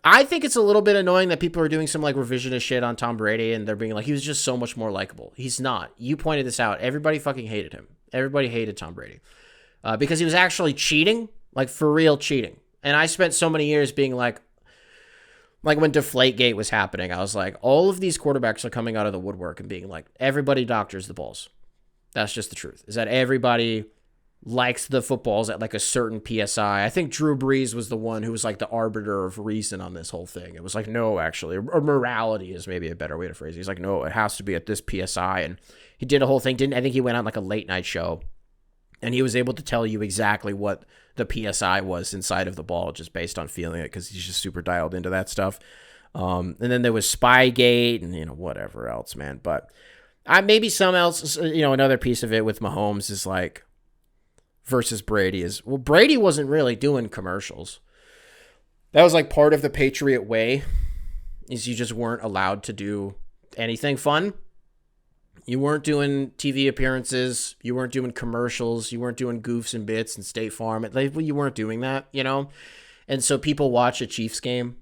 S1: I think it's a little bit annoying that people are doing some like revisionist shit on Tom Brady and they're being like, he was just so much more likable. He's not. You pointed this out. Everybody fucking hated him. Everybody hated Tom Brady because he was actually cheating, like for real cheating. And I spent so many years being like when Deflategate was happening, I was like, all of these quarterbacks are coming out of the woodwork and being like, everybody doctors the balls. That's just the truth, is that everybody likes the footballs at like a certain PSI. I think Drew Brees was the one who was like the arbiter of reason on this whole thing. It was like, no, actually, or morality is maybe a better way to phrase it. He's like, no, it has to be at this PSI. And he did a whole thing. I think he went on like a late night show and he was able to tell you exactly what the PSI was inside of the ball just based on feeling it because he's just super dialed into that stuff. And then there was Spygate and, whatever else, man. But maybe some else, another piece of it with Mahomes is like, versus Brady is, well, Brady wasn't really doing commercials. That was like part of the Patriot way, is you just weren't allowed to do anything fun. You weren't doing TV appearances. You weren't doing commercials. You weren't doing goofs and bits and State Farm. You weren't doing that, And so people watch a Chiefs game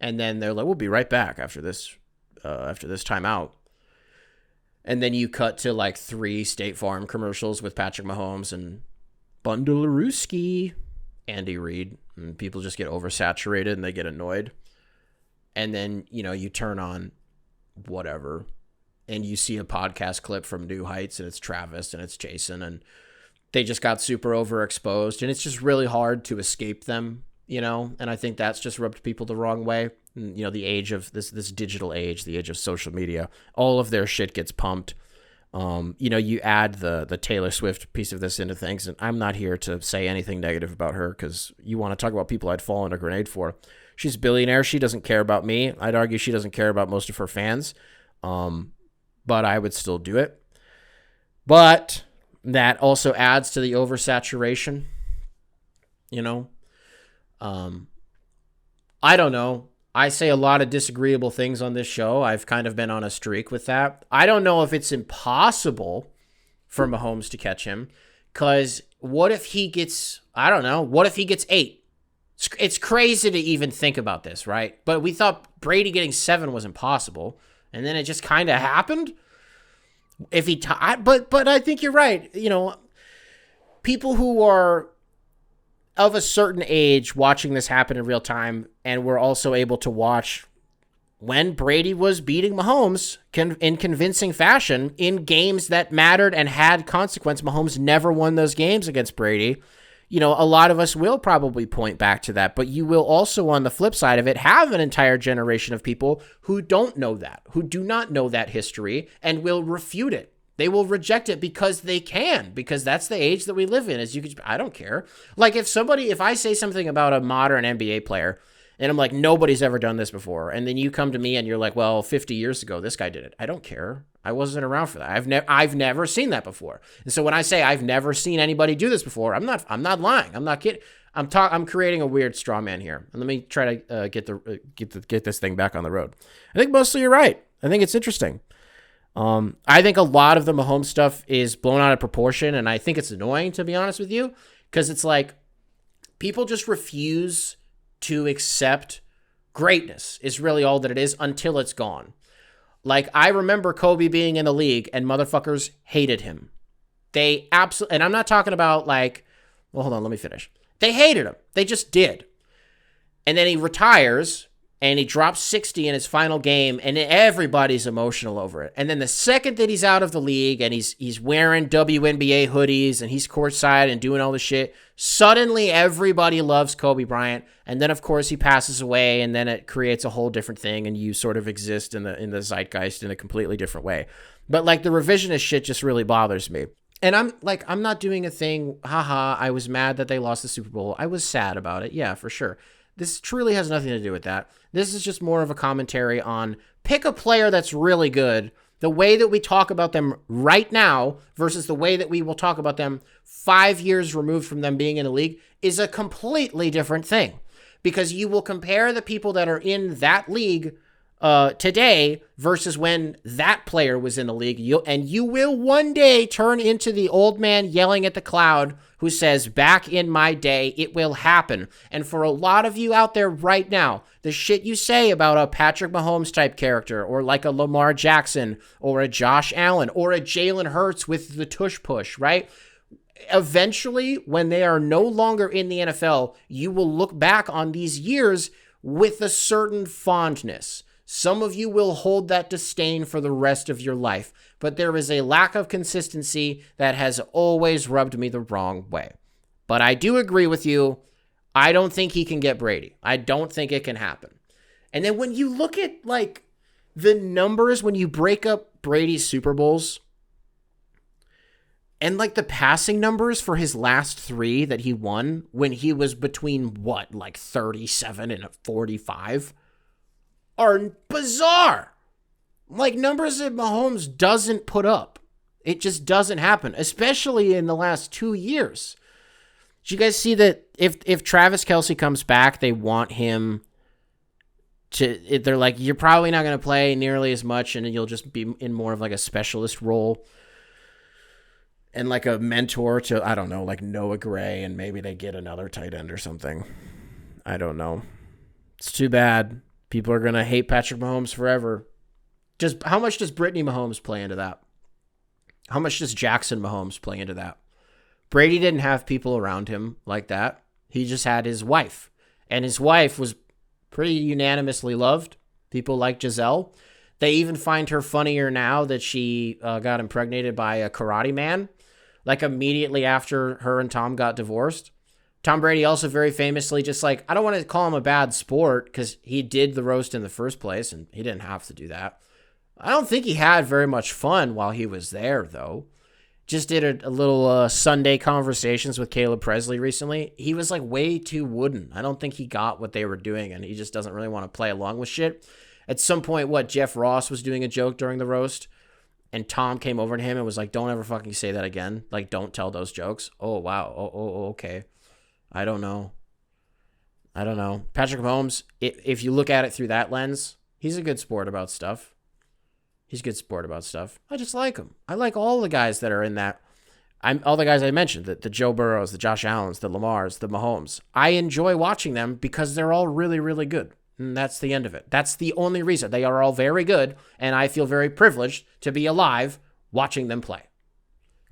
S1: and then they're like, we'll be right back after this timeout. And then you cut to like 3 State Farm commercials with Patrick Mahomes and Bundlerooski, Andy Reid, and people just get oversaturated and they get annoyed. and then, you turn on whatever, and you see a podcast clip from New Heights, and it's Travis and it's Jason, and they just got super overexposed, and it's just really hard to escape them, and I think that's just rubbed people the wrong way. And, the age of this digital age, the age of social media, all of their shit gets pumped. You add the Taylor Swift piece of this into things, and I'm not here to say anything negative about her, because you want to talk about people I'd fall in a grenade for. She's a billionaire. She doesn't care about me. I'd argue she doesn't care about most of her fans, but I would still do it. But that also adds to the oversaturation, I don't know. I say a lot of disagreeable things on this show. I've kind of been on a streak with that. I don't know if it's impossible for Mahomes to catch him, because what if he gets, what if he gets 8? It's crazy to even think about this, right? But we thought Brady getting 7 was impossible, and then it just kind of happened. But I think you're right. People who are of a certain age watching this happen in real time, and were also able to watch when Brady was beating Mahomes in convincing fashion in games that mattered and had consequence. Mahomes never won those games against Brady. A lot of us will probably point back to that, but you will also, on the flip side of it, have an entire generation of people who don't know that, who do not know that history, and will refute it. They will reject it because they can, because that's the age that we live in. I don't care. Like if I say something about a modern NBA player, and I'm like, nobody's ever done this before, and then you come to me and you're like, well, 50 years ago, this guy did it. I don't care. I wasn't around for that. I've never seen that before. And so when I say I've never seen anybody do this before, I'm not lying. I'm not kidding. I'm creating a weird straw man here. And let me try to get this thing back on the road. I think mostly you're right. I think it's interesting. I think a lot of the Mahomes stuff is blown out of proportion, and I think it's annoying, to be honest with you, because it's like people just refuse to accept greatness is really all that it is until it's gone. Like, I remember Kobe being in the league and motherfuckers hated him. They absolutely, and I'm not talking about like, well, hold on, let me finish. They hated him. They just did. And then he retires and he drops 60 in his final game, and everybody's emotional over it. And then the second that he's out of the league and he's wearing WNBA hoodies and he's courtside and doing all this shit, suddenly everybody loves Kobe Bryant. And then, of course, he passes away, and then it creates a whole different thing, and you sort of exist in the zeitgeist in a completely different way. But like, the revisionist shit just really bothers me. And I'm not doing a thing, haha, I was mad that they lost the Super Bowl. I was sad about it. Yeah, for sure. This truly has nothing to do with that. This is just more of a commentary on pick a player that's really good. The way that we talk about them right now versus the way that we will talk about them 5 years removed from them being in the league is a completely different thing. Because you will compare the people that are in that league today versus when that player was in the league. You will one day turn into the old man yelling at the cloud who says, back in my day, it will happen. And for a lot of you out there right now, the shit you say about a Patrick Mahomes type character, or like a Lamar Jackson, or a Josh Allen, or a Jalen Hurts with the tush push, right? Eventually, when they are no longer in the NFL, you will look back on these years with a certain fondness. Some of you will hold that disdain for the rest of your life, but there is a lack of consistency that has always rubbed me the wrong way. But I do agree with you. I don't think he can get Brady. I don't think it can happen. And then when you look at like the numbers, when you break up Brady's Super Bowls and like the passing numbers for his last 3 that he won when he was between what, like 37 and 45 are bizarre. Like numbers that Mahomes doesn't put up. It just doesn't happen, especially in the last 2 years. Did you guys see that if Travis Kelce comes back, they want him to, they're like, you're probably not going to play nearly as much, and you'll just be in more of like a specialist role and like a mentor to, I don't know, like Noah Gray, and maybe they get another tight end or something. I don't know. It's too bad. People are going to hate Patrick Mahomes forever. Just how much does Brittany Mahomes play into that? How much does Jackson Mahomes play into that? Brady didn't have people around him like that. He just had his wife. And his wife was pretty unanimously loved. People like Giselle. They even find her funnier now that she got impregnated by a karate man, like immediately after her and Tom got divorced. Tom Brady also very famously just like, I don't want to call him a bad sport because he did the roast in the first place and he didn't have to do that. I don't think he had very much fun while he was there, though. Just did a little Sunday conversations with Caleb Presley recently. He was like way too wooden. I don't think he got what they were doing and he just doesn't really want to play along with shit. At some point, Jeff Ross was doing a joke during the roast and Tom came over to him and was like, don't ever fucking say that again. Like, don't tell those jokes. Oh, wow. Okay. I don't know. Patrick Mahomes, if you look at it through that lens, he's a good sport about stuff. I just like him. I like all the guys that are in that. All the guys I mentioned, the Joe Burrows, the Josh Allens, the Lamars, the Mahomes. I enjoy watching them because they're all really, really good. And that's the end of it. That's the only reason. They are all very good, and I feel very privileged to be alive watching them play.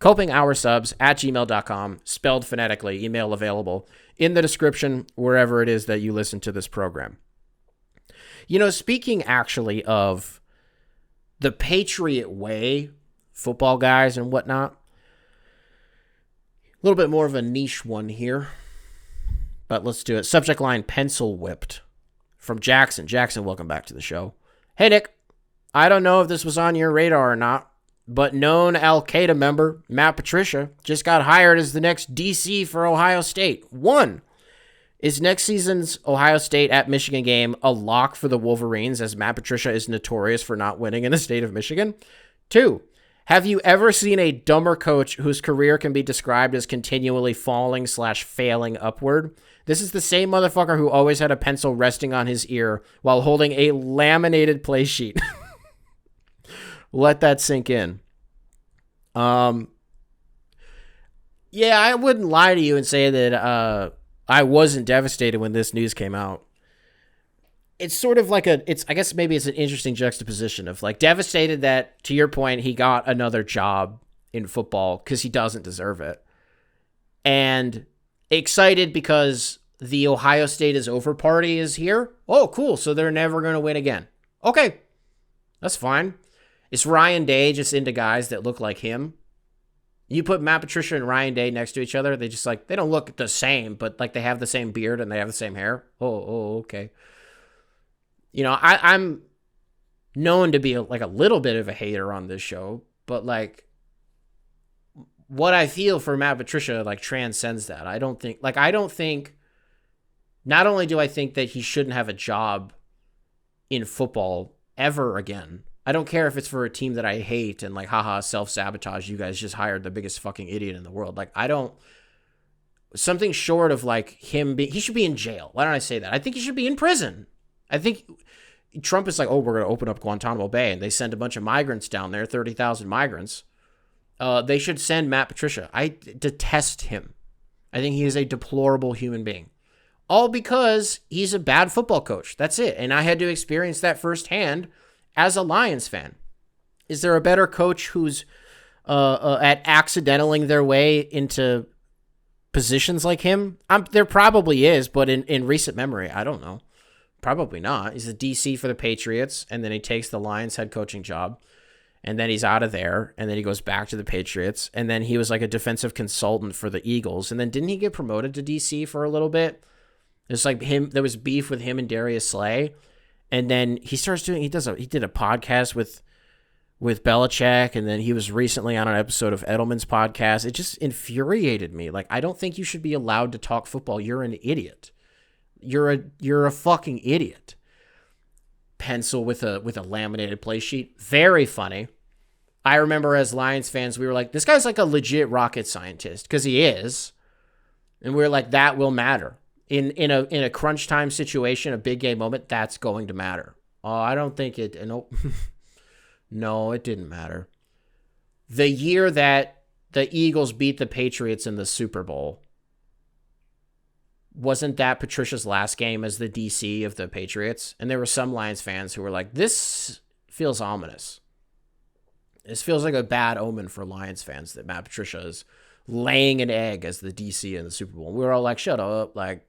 S1: copinghoursubs@gmail.com, spelled phonetically, email available in the description wherever it is that you listen to this program. You know, speaking actually of the Patriot way, football guys and whatnot, a little bit more of a niche one here, but let's do it. Subject line, pencil whipped, from Jackson. Jackson, welcome back to the show. Hey, Nick, I don't know if this was on your radar or not, but known Al-Qaeda member Matt Patricia just got hired as the next DC for Ohio State. 1, is next season's Ohio State at Michigan game a lock for the Wolverines, as Matt Patricia is notorious for not winning in the state of Michigan? 2, have you ever seen a dumber coach whose career can be described as continually falling/failing upward? This is the same motherfucker who always had a pencil resting on his ear while holding a laminated play sheet. Let that sink in. Yeah, I wouldn't lie to you and say that I wasn't devastated when this news came out. It's sort of like I guess maybe it's an interesting juxtaposition of like devastated that, to your point, he got another job in football because he doesn't deserve it. And excited because the Ohio State is over party is here. Oh, cool. So they're never going to win again. Okay. That's fine. Is Ryan Day just into guys that look like him? You put Matt Patricia and Ryan Day next to each other, they don't look the same, but like they have the same beard and they have the same hair. Oh, okay. You know, I'm known to be a little bit of a hater on this show, but like what I feel for Matt Patricia like transcends that. I don't think, not only do I think that he shouldn't have a job in football ever again. I don't care if it's for a team that I hate and like, haha, self-sabotage. You guys just hired the biggest fucking idiot in the world. Like, something short of like he should be in jail. Why don't I say that? I think he should be in prison. I think Trump is like, oh, we're going to open up Guantanamo Bay, and they send a bunch of migrants down there, 30,000 migrants. They should send Matt Patricia. I detest him. I think he is a deplorable human being. All because he's a bad football coach. That's it. And I had to experience that firsthand as a Lions fan. Is there a better coach who's at accidentaling their way into positions like him? There probably is, but in recent memory, I don't know. Probably not. He's a DC for the Patriots, and then he takes the Lions head coaching job, and then he's out of there, and then he goes back to the Patriots, and then he was like a defensive consultant for the Eagles, and then didn't he get promoted to DC for a little bit? It's like there was beef with him and Darius Slay, and then he starts doing, he did a podcast with Belichick, and then he was recently on an episode of Edelman's podcast. It just infuriated me. Like, I don't think you should be allowed to talk football. You're an idiot. You're a fucking idiot. Pencil with a laminated play sheet. Very funny. I remember as Lions fans, we were like, this guy's like a legit rocket scientist, because he is. And we were like, that will matter. In a crunch time situation, a big game moment, that's going to matter. Oh, I don't think it. Nope. No, it didn't matter. The year that the Eagles beat the Patriots in the Super Bowl, wasn't that Patricia's last game as the DC of the Patriots? And there were some Lions fans who were like, this feels ominous. This feels like a bad omen for Lions fans that Matt Patricia is laying an egg as the DC in the Super Bowl. We were all like, shut up. Like,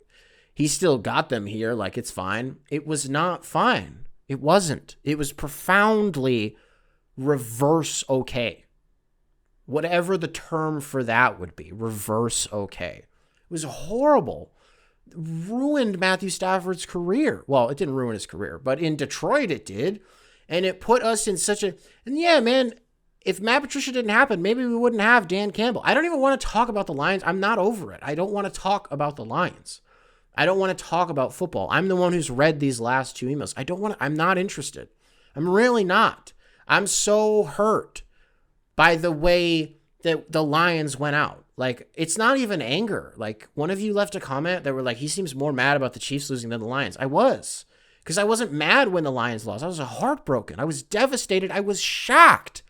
S1: he still got them here. Like, it's fine. It was not fine. It wasn't. It was profoundly reverse okay. Whatever the term for that would be, reverse okay. It was horrible. Ruined Matthew Stafford's career. Well, it didn't ruin his career, but in Detroit it did. And it put us in such a... And yeah, man, if Matt Patricia didn't happen, maybe we wouldn't have Dan Campbell. I don't even want to talk about the Lions. I'm not over it. I don't want to talk about the Lions. I don't want to talk about football. I'm the one who's read these last 2 emails. I'm not interested. I'm really not. I'm so hurt by the way that the Lions went out. Like, it's not even anger. Like, one of you left a comment that were like, he seems more mad about the Chiefs losing than the Lions. I was. Because I wasn't mad when the Lions lost. I was heartbroken. I was devastated. I was shocked.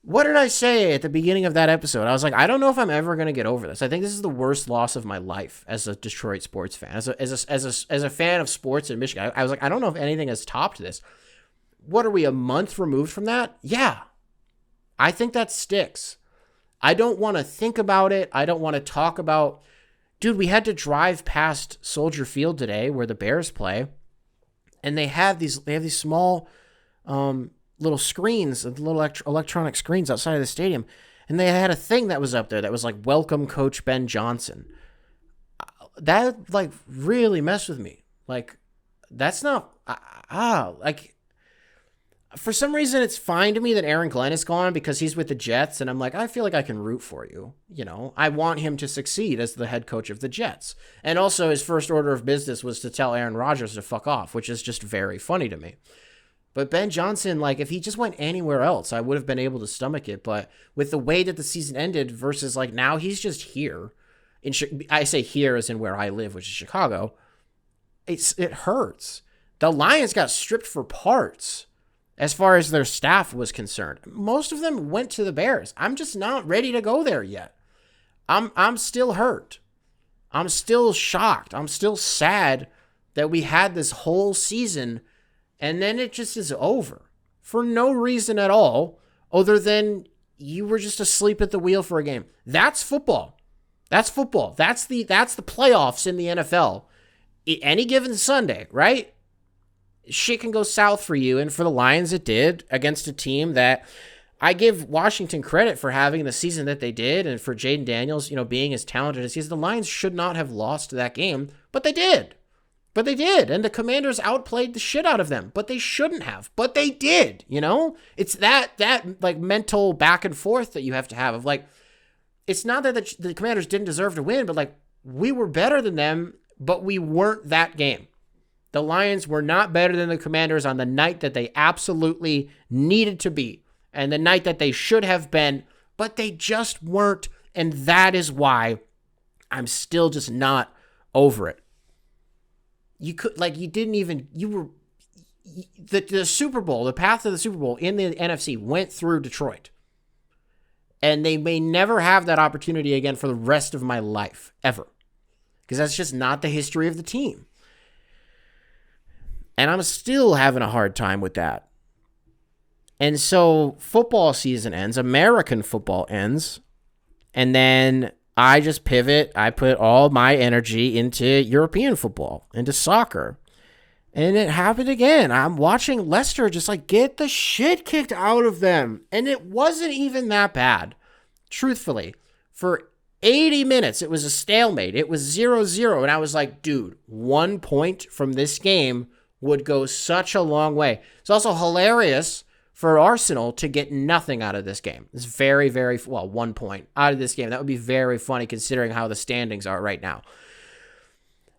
S1: What did I say at the beginning of that episode? I was like, I don't know if I'm ever going to get over this. I think this is the worst loss of my life as a Detroit sports fan. As a fan of sports in Michigan, I was like, I don't know if anything has topped this. What are we, a month removed from that? Yeah. I think that sticks. I don't want to think about it. I don't want to talk about... Dude, we had to drive past Soldier Field today where the Bears play, and they have these small little screens, little electronic screens outside of the stadium, and they had a thing that was up there that was like, welcome Coach Ben Johnson. That like really messed with me. Like, that's not... like... For some reason, it's fine to me that Aaron Glenn is gone because he's with the Jets, and I'm like, I feel like I can root for you. You know, I want him to succeed as the head coach of the Jets. And also, his first order of business was to tell Aaron Rodgers to fuck off, which is just very funny to me. But Ben Johnson, like, if he just went anywhere else, I would have been able to stomach it. But with the way that the season ended versus, like, now he's just here. I say here as in where I live, which is Chicago. It hurts. The Lions got stripped for parts. As far as their staff was concerned, most of them went to the Bears. I'm just not ready to go there yet. I'm still hurt. I'm still shocked. I'm still sad that we had this whole season and then it just is over for no reason at all other than you were just asleep at the wheel for a game. That's football. That's football. That's the playoffs in the NFL. Any given Sunday, right? Shit can go south for you, and for the Lions it did against a team that I give Washington credit for having the season that they did and for Jaden Daniels, being as talented as he is. The Lions should not have lost that game, but they did. And the Commanders outplayed the shit out of them, but they shouldn't have. But they did, It's that like mental back and forth that you have to have of like, it's not that the Commanders didn't deserve to win, but like we were better than them, but we weren't that game. The Lions were not better than the Commanders on the night that they absolutely needed to be and the night that they should have been, but they just weren't, and that is why I'm still just not over it. The Super Bowl, the path to the Super Bowl in the NFC went through Detroit, and they may never have that opportunity again for the rest of my life, ever, because that's just not the history of the team. And I'm still having a hard time with that. And so football season ends, American football ends, and then I just pivot. I put all my energy into European football, into soccer. And it happened again. I'm watching Leicester just like get the shit kicked out of them. And it wasn't even that bad. Truthfully, for 80 minutes, it was a stalemate. It was 0-0. And I was like, dude, 1 point from this game would go such a long way. It's also hilarious for Arsenal to get nothing out of this game. It's very, very, 1 point out of this game. That would be very funny considering how the standings are right now.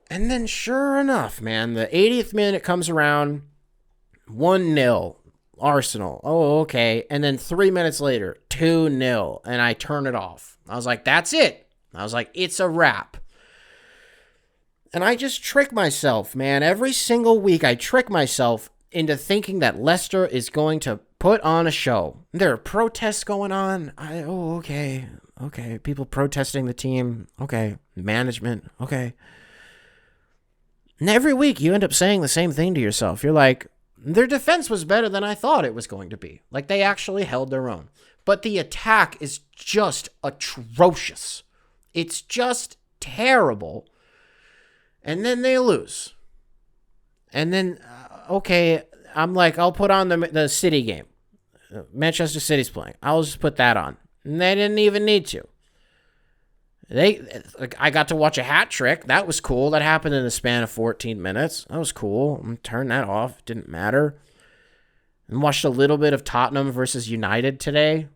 S1: And then sure enough, man, the 80th minute comes around, 1-0, Arsenal. Oh, okay. And then 3 minutes later, 2-0, and I turn it off. I was like, that's it. I was like, it's a wrap. And I just trick myself, man. Every single week, I trick myself into thinking that Leicester is going to put on a show. There are protests going on. Okay. People protesting the team. Okay. Management. Okay. And every week, you end up saying the same thing to yourself. You're like, their defense was better than I thought it was going to be. Like, they actually held their own. But the attack is just atrocious. It's just terrible. And then they lose. And then, okay, I'm like, I'll put on the City game. Manchester City's playing. I'll just put that on. And they didn't even need to. I got to watch a hat trick. That was cool. That happened in the span of 14 minutes. That was cool. Turned that off. Didn't matter. And watched a little bit of Tottenham versus United today.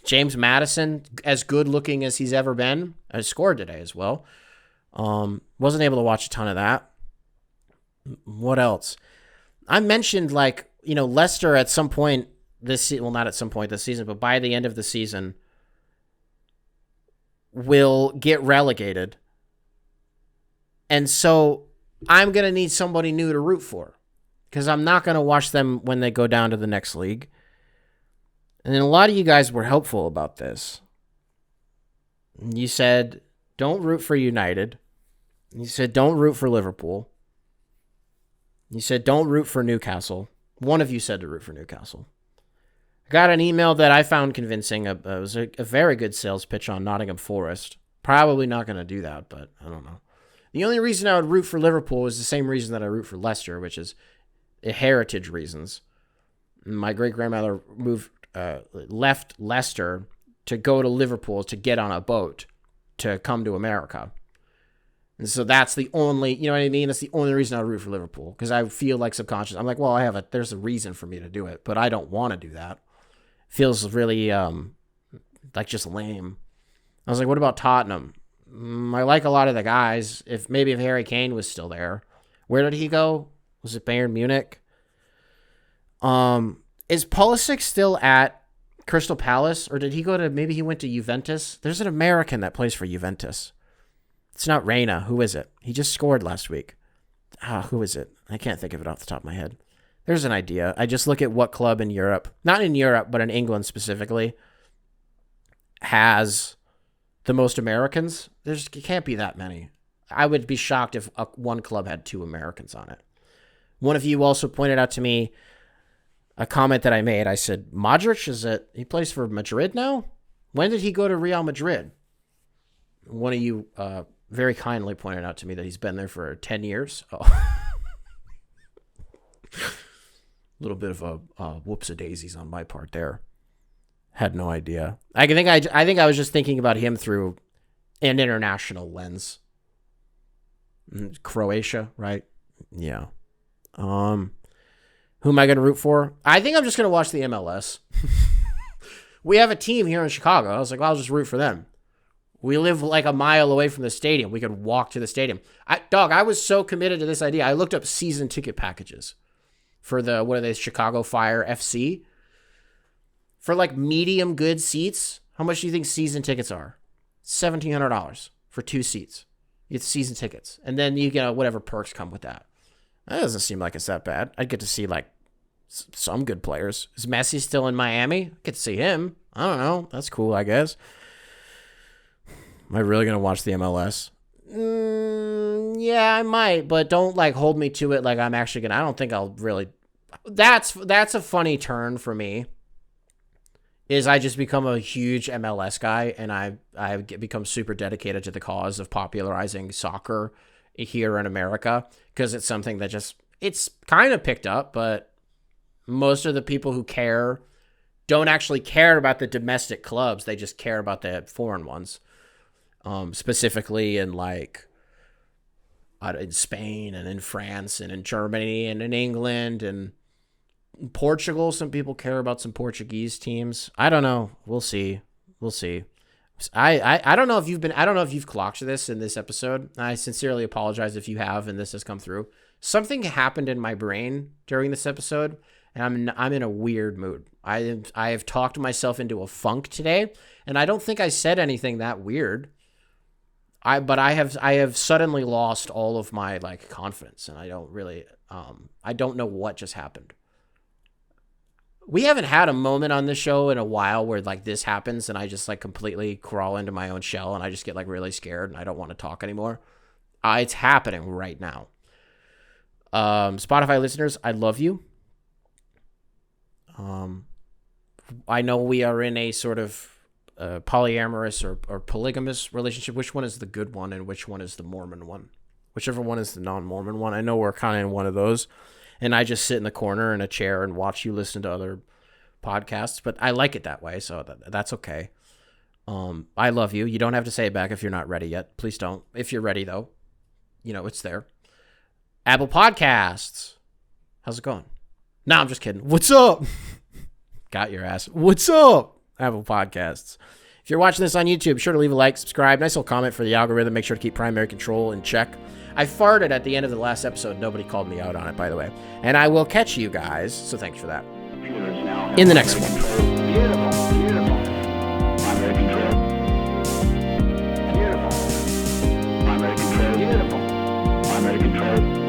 S1: James Maddison, as good looking as he's ever been, scored today as well. Wasn't able to watch a ton of that. What else? I mentioned, like, Leicester at some point not at some point this season, but by the end of the season, will get relegated. And so I'm going to need somebody new to root for, because I'm not going to watch them when they go down to the next league. And then a lot of you guys were helpful about this. You said, don't root for United. You said, don't root for Liverpool. You said, don't root for Newcastle. One of you said to root for Newcastle. I got an email that I found convincing. It was a very good sales pitch on Nottingham Forest. Probably not going to do that, but I don't know. The only reason I would root for Liverpool is the same reason that I root for Leicester, which is heritage reasons. My great-grandmother left Leicester to go to Liverpool to get on a boat to come to America. And so that's the only, you know what I mean? That's the only reason I root for Liverpool, because I feel like subconscious. I'm like, well, there's a reason for me to do it, but I don't want to do that. Feels really like just lame. I was like, what about Tottenham? I like a lot of the guys. If Harry Kane was still there. Where did he go? Was it Bayern Munich? Is Pulisic still at Crystal Palace, or did he go to, maybe he went to Juventus? There's an American that plays for Juventus. It's not Reina. Who is it? He just scored last week. Who is it? I can't think of it off the top of my head. There's an idea. I just look at what club in Europe, not in Europe, but in England specifically, has the most Americans. It can't be that many. I would be shocked if one club had 2 Americans on it. One of you also pointed out to me a comment that I made. I said, Modric, he plays for Madrid now? When did he go to Real Madrid? One of you very kindly pointed out to me that he's been there for 10 years. Oh. A little bit of a whoops-a-daisies on my part there. Had no idea. I think I was just thinking about him through an international lens. Croatia, right? Yeah. Who am I going to root for? I think I'm just going to watch the MLS. We have a team here in Chicago. I was like, well, I'll just root for them. We live like a mile away from the stadium. We could walk to the stadium. I was so committed to this idea. I looked up season ticket packages for Chicago Fire FC. For like medium good seats, how much do you think season tickets are? $1,700 for 2 seats. You get season tickets. And then you get whatever perks come with that. That doesn't seem like it's that bad. I'd get to see like some good players. Is Messi still in Miami? Get to see him. I don't know. That's cool, I guess. Am I really going to watch the MLS? Yeah, I might, but don't like hold me to it like I'm actually going to. I don't think I'll really. That's a funny turn for me. Is I just become a huge MLS guy, and I become super dedicated to the cause of popularizing soccer here in America, because it's something that it's kind of picked up, but most of the people who care don't actually care about the domestic clubs. They just care about the foreign ones, specifically in like in Spain and in France and in Germany and in England and Portugal. Some people care about some Portuguese teams. I don't know. We'll see. I don't know if you've clocked this in this episode. I sincerely apologize if you have and this has come through. Something happened in my brain during this episode, and I'm in a weird mood. I have talked myself into a funk today, and I don't think I said anything that weird. But I have suddenly lost all of my like confidence, and I don't really I don't know what just happened. We haven't had a moment on this show in a while where like this happens and I just like completely crawl into my own shell and I just get like really scared and I don't want to talk anymore. It's happening right now. Spotify listeners, I love you. I know we are in a sort of polyamorous or polygamous relationship. Which one is the good one and which one is the Mormon one? whichever one is the non-Mormon one. I know we're kind of in one of those, and I just sit in the corner in a chair and watch you listen to other podcasts, but I like it that way, so that's okay. I love you. You don't have to say it back if you're not ready yet. Please don't. If you're ready, though, it's there. Apple Podcasts. How's it going? No, I'm just kidding. What's up? Got your ass. What's up? Apple Podcasts. If you're watching this on YouTube, be sure to leave a like, subscribe. Nice little comment for the algorithm. Make sure to keep primary control in check. I farted at the end of the last episode. Nobody called me out on it, by the way. And I will catch you guys, so thanks for that, in the next one.
S2: Beautiful, beautiful. Primary control. Beautiful. Primary control. Beautiful. Primary control.